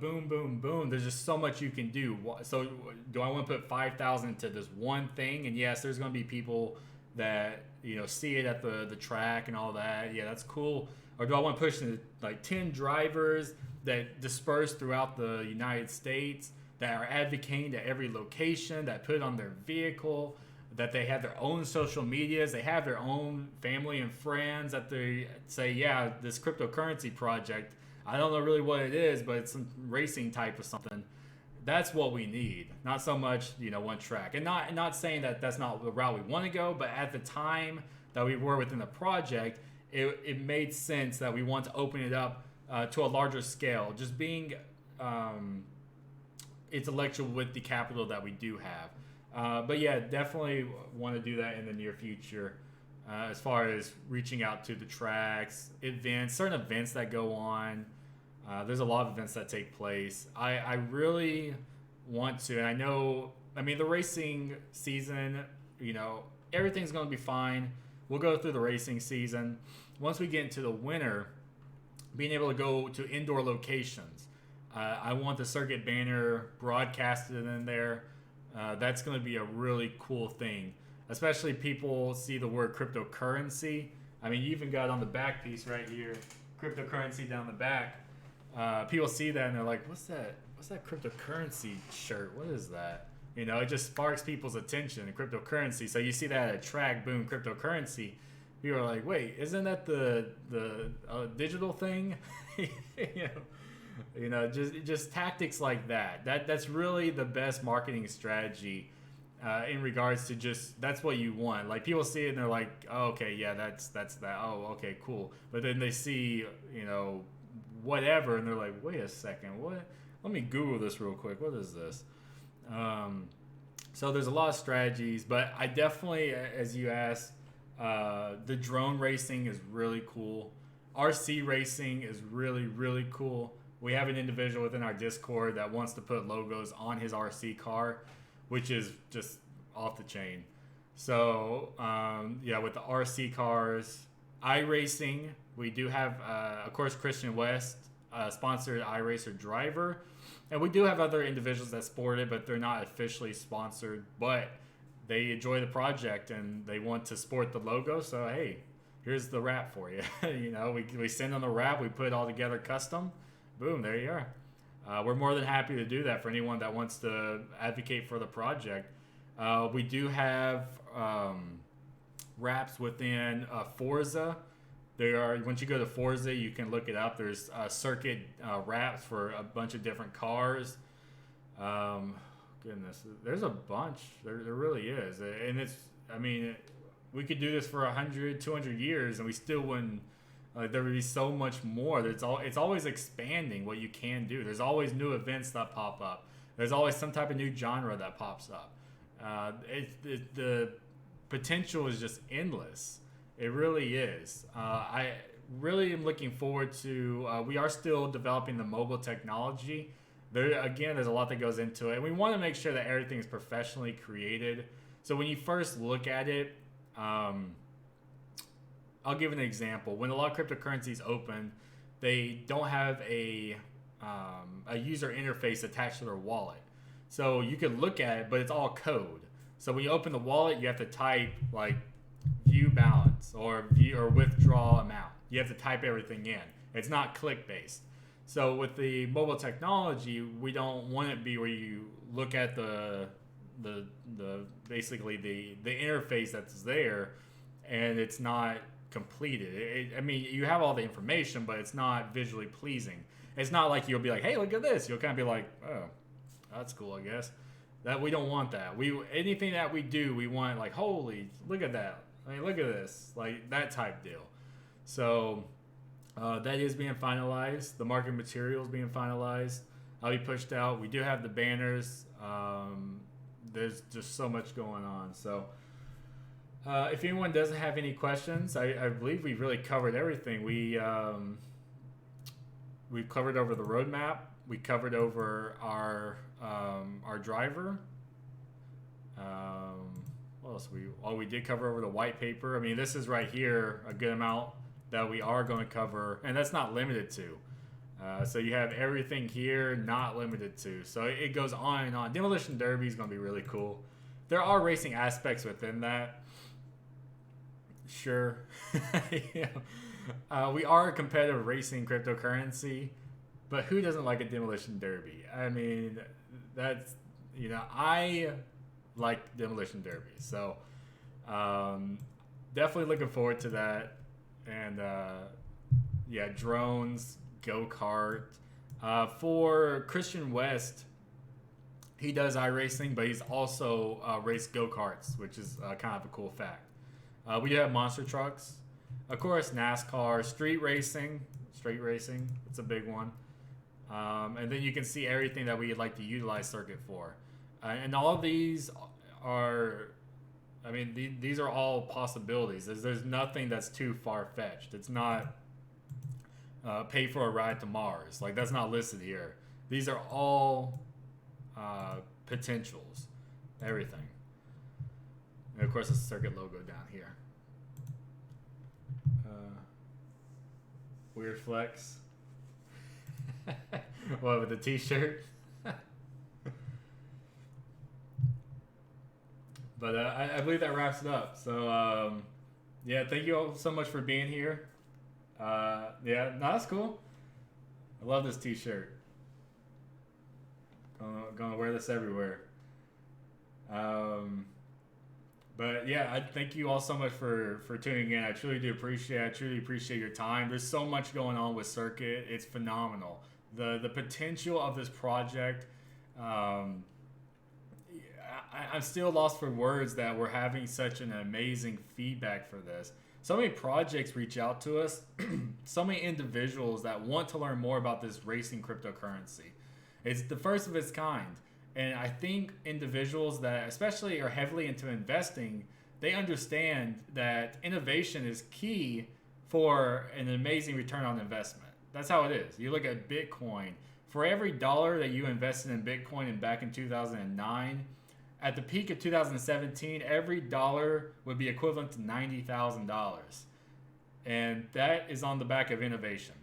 boom, boom, boom. There's just so much you can do. So do I want to put 5,000 into this one thing? And yes, there's going to be people that, see it at the track and all that. Yeah, that's cool. Or do I want to push into like 10 drivers that disperse throughout the United States that are advocating to every location, that put it on their vehicle, that they have their own social medias, they have their own family and friends that they say, yeah, this cryptocurrency project, I don't know really what it is, but it's some racing type of something. That's what we need. Not so much, one track. And not saying that that's not the route we want to go, but at the time that we were within the project, it made sense that we want to open it up to a larger scale. Just being intellectual with the capital that we do have. But yeah, definitely want to do that in the near future. As far as reaching out to the tracks, certain events that go on. There's a lot of events that take place. I really want to, and I mean, the racing season, everything's going to be fine. We'll go through the racing season. Once we get into the winter, being able to go to indoor locations. I want the circuit banner broadcasted in there. That's going to be a really cool thing. Especially people see the word cryptocurrency. I mean, you even got on the back piece right here, cryptocurrency down the back. People see that and they're like, what's that cryptocurrency shirt? What is that? It just sparks people's attention, cryptocurrency. So you see that at a track, boom, cryptocurrency. People are like, wait, isn't that the digital thing? Just tactics like that. That's really the best marketing strategy in regards to that's what you want. Like people see it and they're like, oh, okay, yeah, that's that. Oh, okay, cool. But then they see, whatever, and they're like, wait a second, what? Let me Google this real quick. What is this? So there's a lot of strategies, but I definitely, as you asked, the drone racing is really cool. RC racing is really, really cool. We have an individual within our Discord that wants to put logos on his RC car, which is just off the chain. So, with the RC cars, iRacing, we do have, of course, Christian West, sponsored iRacer driver. And we do have other individuals that sport it, but they're not officially sponsored. But they enjoy the project and they want to sport the logo. So, hey, here's the wrap for you. We send them the wrap. We put it all together custom. Boom, there you are. We're more than happy to do that for anyone that wants to advocate for the project. We do have wraps within Forza. Once you go to Forza, you can look it up. There's circuit wraps for a bunch of different cars. Goodness, there's a bunch. There really is. And we could do this for 100, 200 years and we still wouldn't Like there would be so much more. It's always expanding what you can do. There's always new events that pop up. There's always some type of new genre that pops up. The potential is just endless. It really is. I really am looking forward to. We are still developing the mobile technology. There's a lot that goes into it. We want to make sure that everything is professionally created. So when you first look at it, I'll give an example. When a lot of cryptocurrencies open, they don't have a user interface attached to their wallet. So you could look at it, but it's all code. So when you open the wallet, you have to type like view balance or withdraw amount. You have to type everything in. It's not click based. So with the mobile technology, we don't want it to be where you look at the basically the interface that's there, and it's not completed. I mean, you have all the information, but it's not visually pleasing. It's not like you'll be like, hey, look at this. You'll kind of be like, oh, that's cool, I guess. That we don't want that. Anything that we do, we want like, holy, look at that. I mean, look at this, like that type deal. So that is being finalized. The marketing material is being finalized. I'll be pushed out. We do have the banners. There's just so much going on. So if anyone doesn't have any questions, I believe we've really covered everything. We've covered over the roadmap. We covered over our driver. What else? We did cover over the white paper. I mean, this is right here a good amount that we are going to cover, and that's not limited to. So you have everything here, not limited to. So it goes on and on. Demolition Derby is going to be really cool. There are racing aspects within that. Sure. We are a competitive racing cryptocurrency, but who doesn't like a Demolition Derby? I mean, that's, I like Demolition Derby. So definitely looking forward to that. And drones, go-kart. For Christian West, he does iRacing, but he's also raced go-karts, which is kind of a cool fact. We do have monster trucks. Of course, NASCAR, street racing, it's a big one. And then you can see everything that we'd like to utilize circuit for. And all of these are, these are all possibilities. There's nothing that's too far-fetched. It's not pay for a ride to Mars. Like, that's not listed here. These are all potentials, everything. And of course, the circuit logo down here. Weird flex. What, with the t-shirt? But I believe that wraps it up. So, thank you all so much for being here. That's cool. I love this t-shirt. Gonna wear this everywhere. But yeah, I thank you all so much for tuning in. I truly do appreciate it. I truly appreciate your time. There's so much going on with Circuit. It's phenomenal. The potential of this project, I'm still lost for words that we're having such an amazing feedback for this. So many projects reach out to us, so many individuals that want to learn more about this racing cryptocurrency. It's the first of its kind. And I think individuals that especially are heavily into investing, they understand that innovation is key for an amazing return on investment. That's how it is. You look at Bitcoin. For every dollar that you invested in Bitcoin and back in 2009, at the peak of 2017, every dollar would be equivalent to $90,000. And that is on the back of innovation.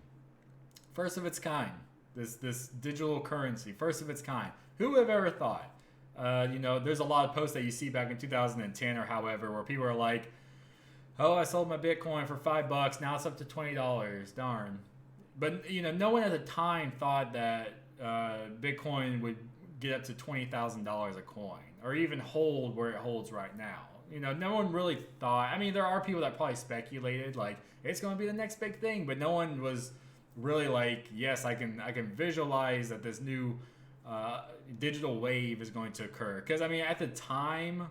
First of its kind. This digital currency, first of its kind. Who would have ever thought? There's a lot of posts that you see back in 2010 or however where people are like, oh, I sold my Bitcoin for $5. Now it's up to $20. Darn. But, no one at the time thought that Bitcoin would get up to $20,000 a coin or even hold where it holds right now. No one really thought. There are people that probably speculated like it's going to be the next big thing, but no one was really like, yes, I can visualize that this new digital wave is going to occur. Because at the time,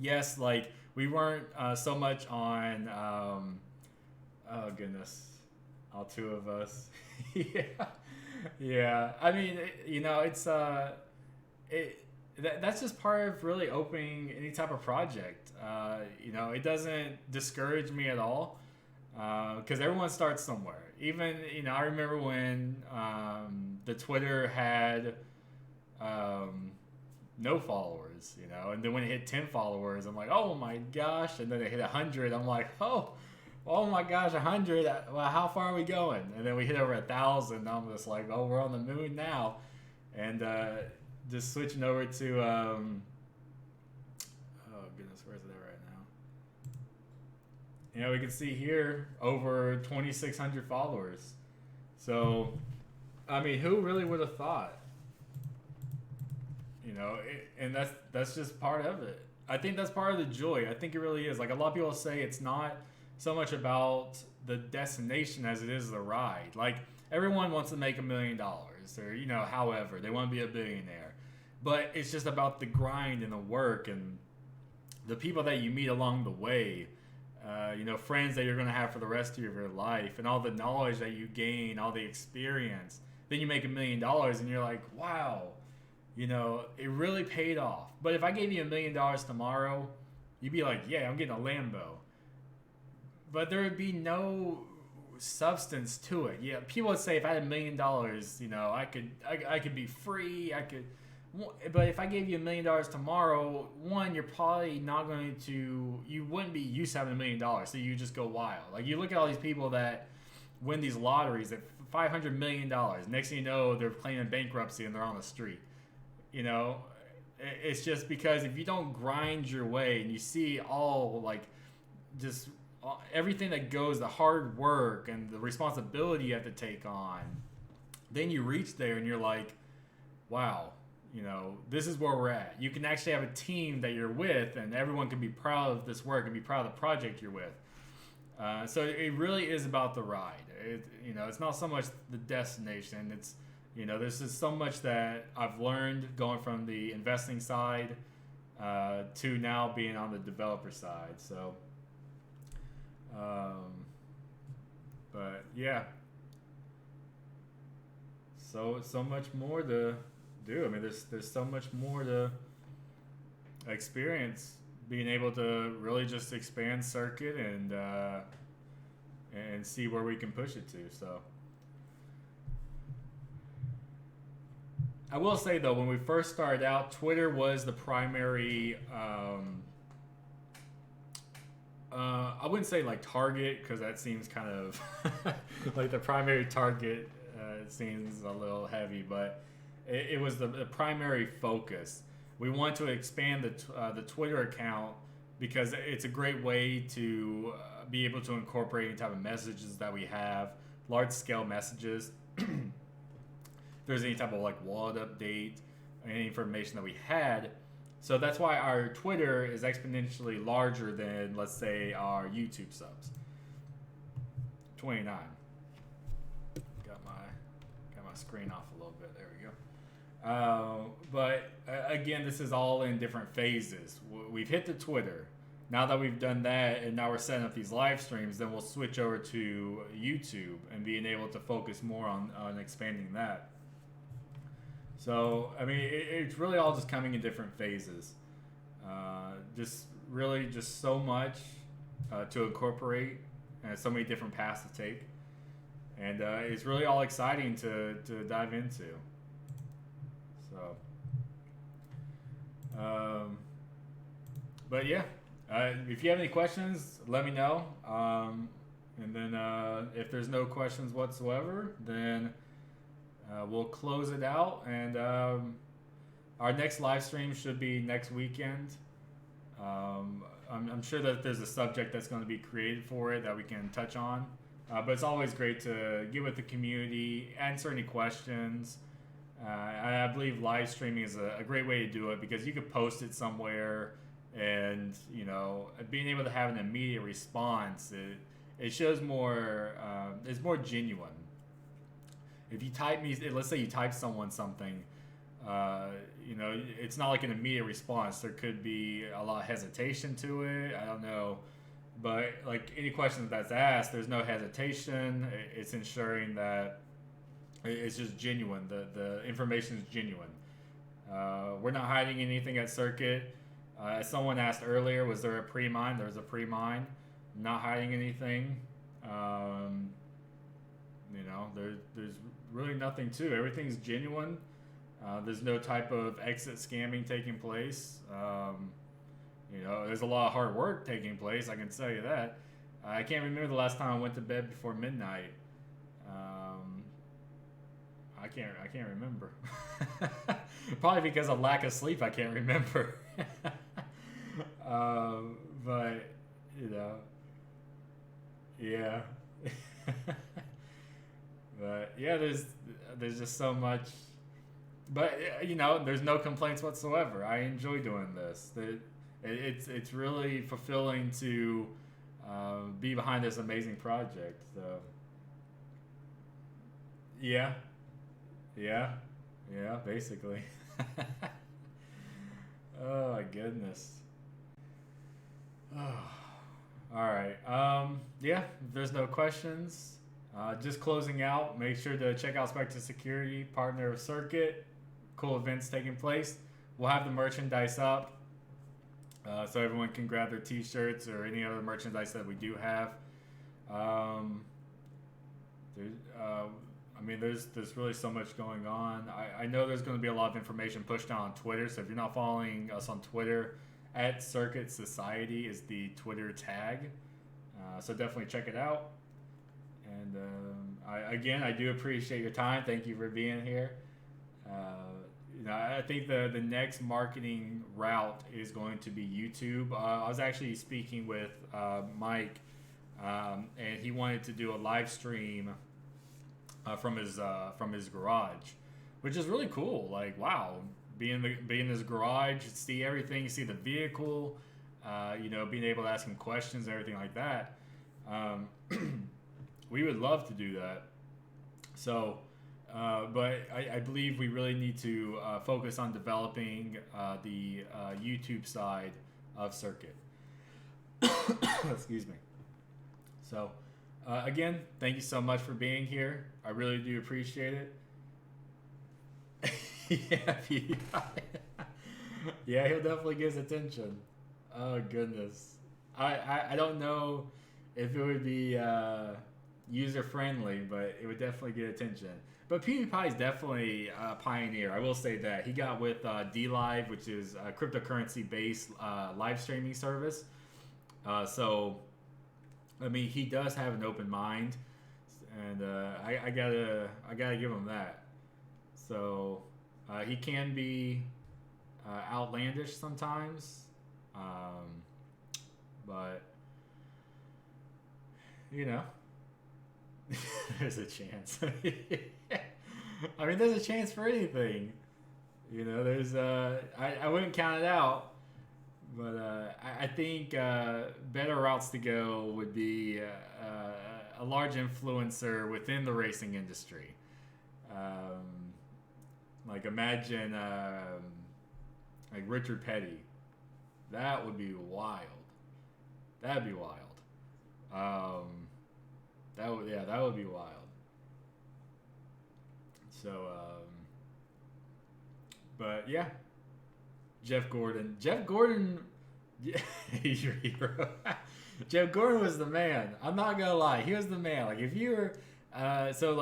yes, like we weren't so much on Oh goodness, all two of us. Yeah, yeah. I mean, it's it that's just part of really opening any type of project. It doesn't discourage me at all because everyone starts somewhere. Even I remember when the Twitter had um, no followers, and then when it hit 10 followers, I'm like, oh my gosh, and then it hit 100, I'm like, oh my gosh, 100, well, how far are we going? And then we hit over 1,000, I'm just like, oh, we're on the moon now. And just switching over to, oh goodness, where is it at right now? We can see here over 2,600 followers. So, I mean, who really would have thought? And that's just part of it. I think that's part of the joy. I think it really is. Like a lot of people say, it's not so much about the destination as it is the ride. Like everyone wants to make $1 million, or however they want to be a billionaire, but it's just about the grind and the work and the people that you meet along the way. Friends that you're going to have for the rest of your life, and all the knowledge that you gain, all the experience. Then you make $1 million, and you're like, wow. It really paid off. But if I gave you $1 million tomorrow, you'd be like, yeah, I'm getting a Lambo. But there would be no substance to it. Yeah, people would say if I had $1 million, I could be free. But if I gave you $1 million tomorrow, one, you're probably not going to. You wouldn't be used to having $1 million, so you just go wild. Like you look at all these people that win these lotteries at $500 million. Next thing you know, they're claiming bankruptcy and they're on the street. It's just because if you don't grind your way and you see all just everything that goes, the hard work and the responsibility you have to take on, then you reach there and you're like, wow, this is where we're at. You can actually have a team that you're with and everyone can be proud of this work and be proud of the project you're with. So it really is about the ride. It's not so much the destination. It's there's just so much that I've learned going from the investing side to now being on the developer side. So, but yeah, so much more to do. I mean, there's so much more to experience. Being able to really just expand circuit and see where we can push it to. So. I will say though, when we first started out, Twitter was the primary. I wouldn't say like target because that seems kind of like the primary target. Seems a little heavy, but it was the primary focus. We want to expand the Twitter account because it's a great way to be able to incorporate any type of messages that we have, large scale messages. There's any type of wallet update, any information that we had. So that's why our Twitter is exponentially larger than, let's say, our YouTube subs. 29. Got my screen off a little bit. There we go. But again, this is all in different phases. We've hit the Twitter. Now that we've done that, and now we're setting up these live streams, then we'll switch over to YouTube and being able to focus more on expanding that. So, I mean, it's really all just coming in different phases. Just so much to incorporate and so many different paths to take. And it's really all exciting to dive into. So, but yeah, if you have any questions, let me know. And then if there's no questions whatsoever, then we'll close it out, and our next live stream should be next weekend. I'm sure that there's a subject that's going to be created for it that we can touch on, but it's always great to get with the community, answer any questions. I believe live streaming is a great way to do it because you could post it somewhere, and being able to have an immediate response, it shows more. It's more genuine. If you type me, let's say you type someone something, it's not like an immediate response. There could be a lot of hesitation to it. I don't know. But like any question that's asked, there's no hesitation. It's ensuring that it's just genuine. The information is genuine. We're not hiding anything at Circuit. As someone asked earlier, was there a pre-mine? There's a pre-mine. Not hiding anything. There's really nothing to it. Everything's genuine. There's no type of exit scamming taking place. There's a lot of hard work taking place. I can tell you that. I can't remember the last time I went to bed before midnight. I can't remember. Probably because of lack of sleep. I can't remember. But yeah. But yeah, there's just so much. But there's no complaints whatsoever. I enjoy doing this. It's really fulfilling to be behind this amazing project. So yeah, basically. Oh my goodness. Oh. All right. Yeah. If there's no questions, just closing out. Make sure to check out Spectre Security, partner of Circuit. Cool events taking place. We'll have the merchandise up, so everyone can grab their T-shirts or any other merchandise that we do have. There's really so much going on. I know there's going to be a lot of information pushed out on Twitter. So if you're not following us on Twitter, at Circuit Society is the Twitter tag. So definitely check it out. And I do appreciate your time. Thank you for being here. I think the next marketing route is going to be YouTube. I was actually speaking with Mike, and he wanted to do a live stream from his garage, which is really cool. Like, wow, be in his garage, see everything, see the vehicle, being able to ask him questions and everything like that. We would love to do that. So. But I believe we really need to focus on developing the YouTube side of Circuit. Excuse me. So, again, thank you so much for being here. I really do appreciate it. Yeah, he'll definitely get his attention. Oh, goodness. I don't know if it would be user-friendly, but it would definitely get attention. But PewDiePie is definitely a pioneer. I will say that. He got with DLive, which is a cryptocurrency-based live streaming service. He does have an open mind, and I gotta give him that. So he can be outlandish sometimes, but there's a chance. There's a chance for anything. There's I wouldn't count it out, but I think better routes to go would be a large influencer within the racing industry. Like imagine like Richard Petty. That would be wild. That'd be wild. That would be wild. So, but yeah, Jeff Gordon, he's your hero. Jeff Gordon was the man. I'm not gonna lie, he was the man. Like if you were,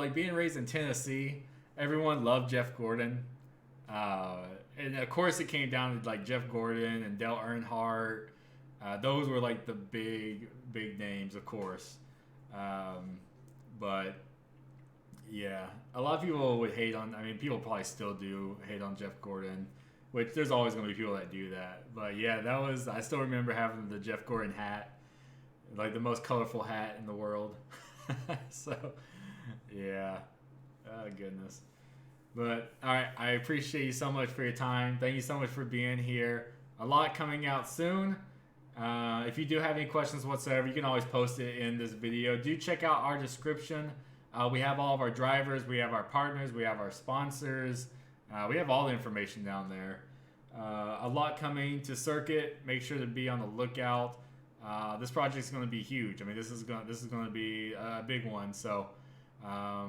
being raised in Tennessee, everyone loved Jeff Gordon, and of course it came down to like Jeff Gordon and Dale Earnhardt. Those were like the big names, of course. But yeah, a lot of people would hate on. People probably still do hate on Jeff Gordon, which there's always going to be people that do that. But yeah, I still remember having the Jeff Gordon hat, like the most colorful hat in the world. So yeah, oh goodness. But all right, I appreciate you so much for your time. Thank you so much for being here. A lot coming out soon. If you do have any questions whatsoever, you can always post it in this video. Do check out our description. We have all of our drivers, we have our partners, we have our sponsors. We have all the information down there. A lot coming to Circuit. Make sure to be on the lookout. this project is going to be huge. I mean, this is going to be a big one. So I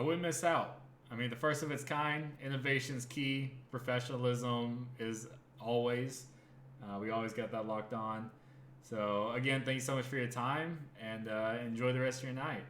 wouldn't miss out. I mean, the first of its kind. Innovation is key. Professionalism is always. We always got that locked on. So again, thank you so much for your time, and enjoy the rest of your night.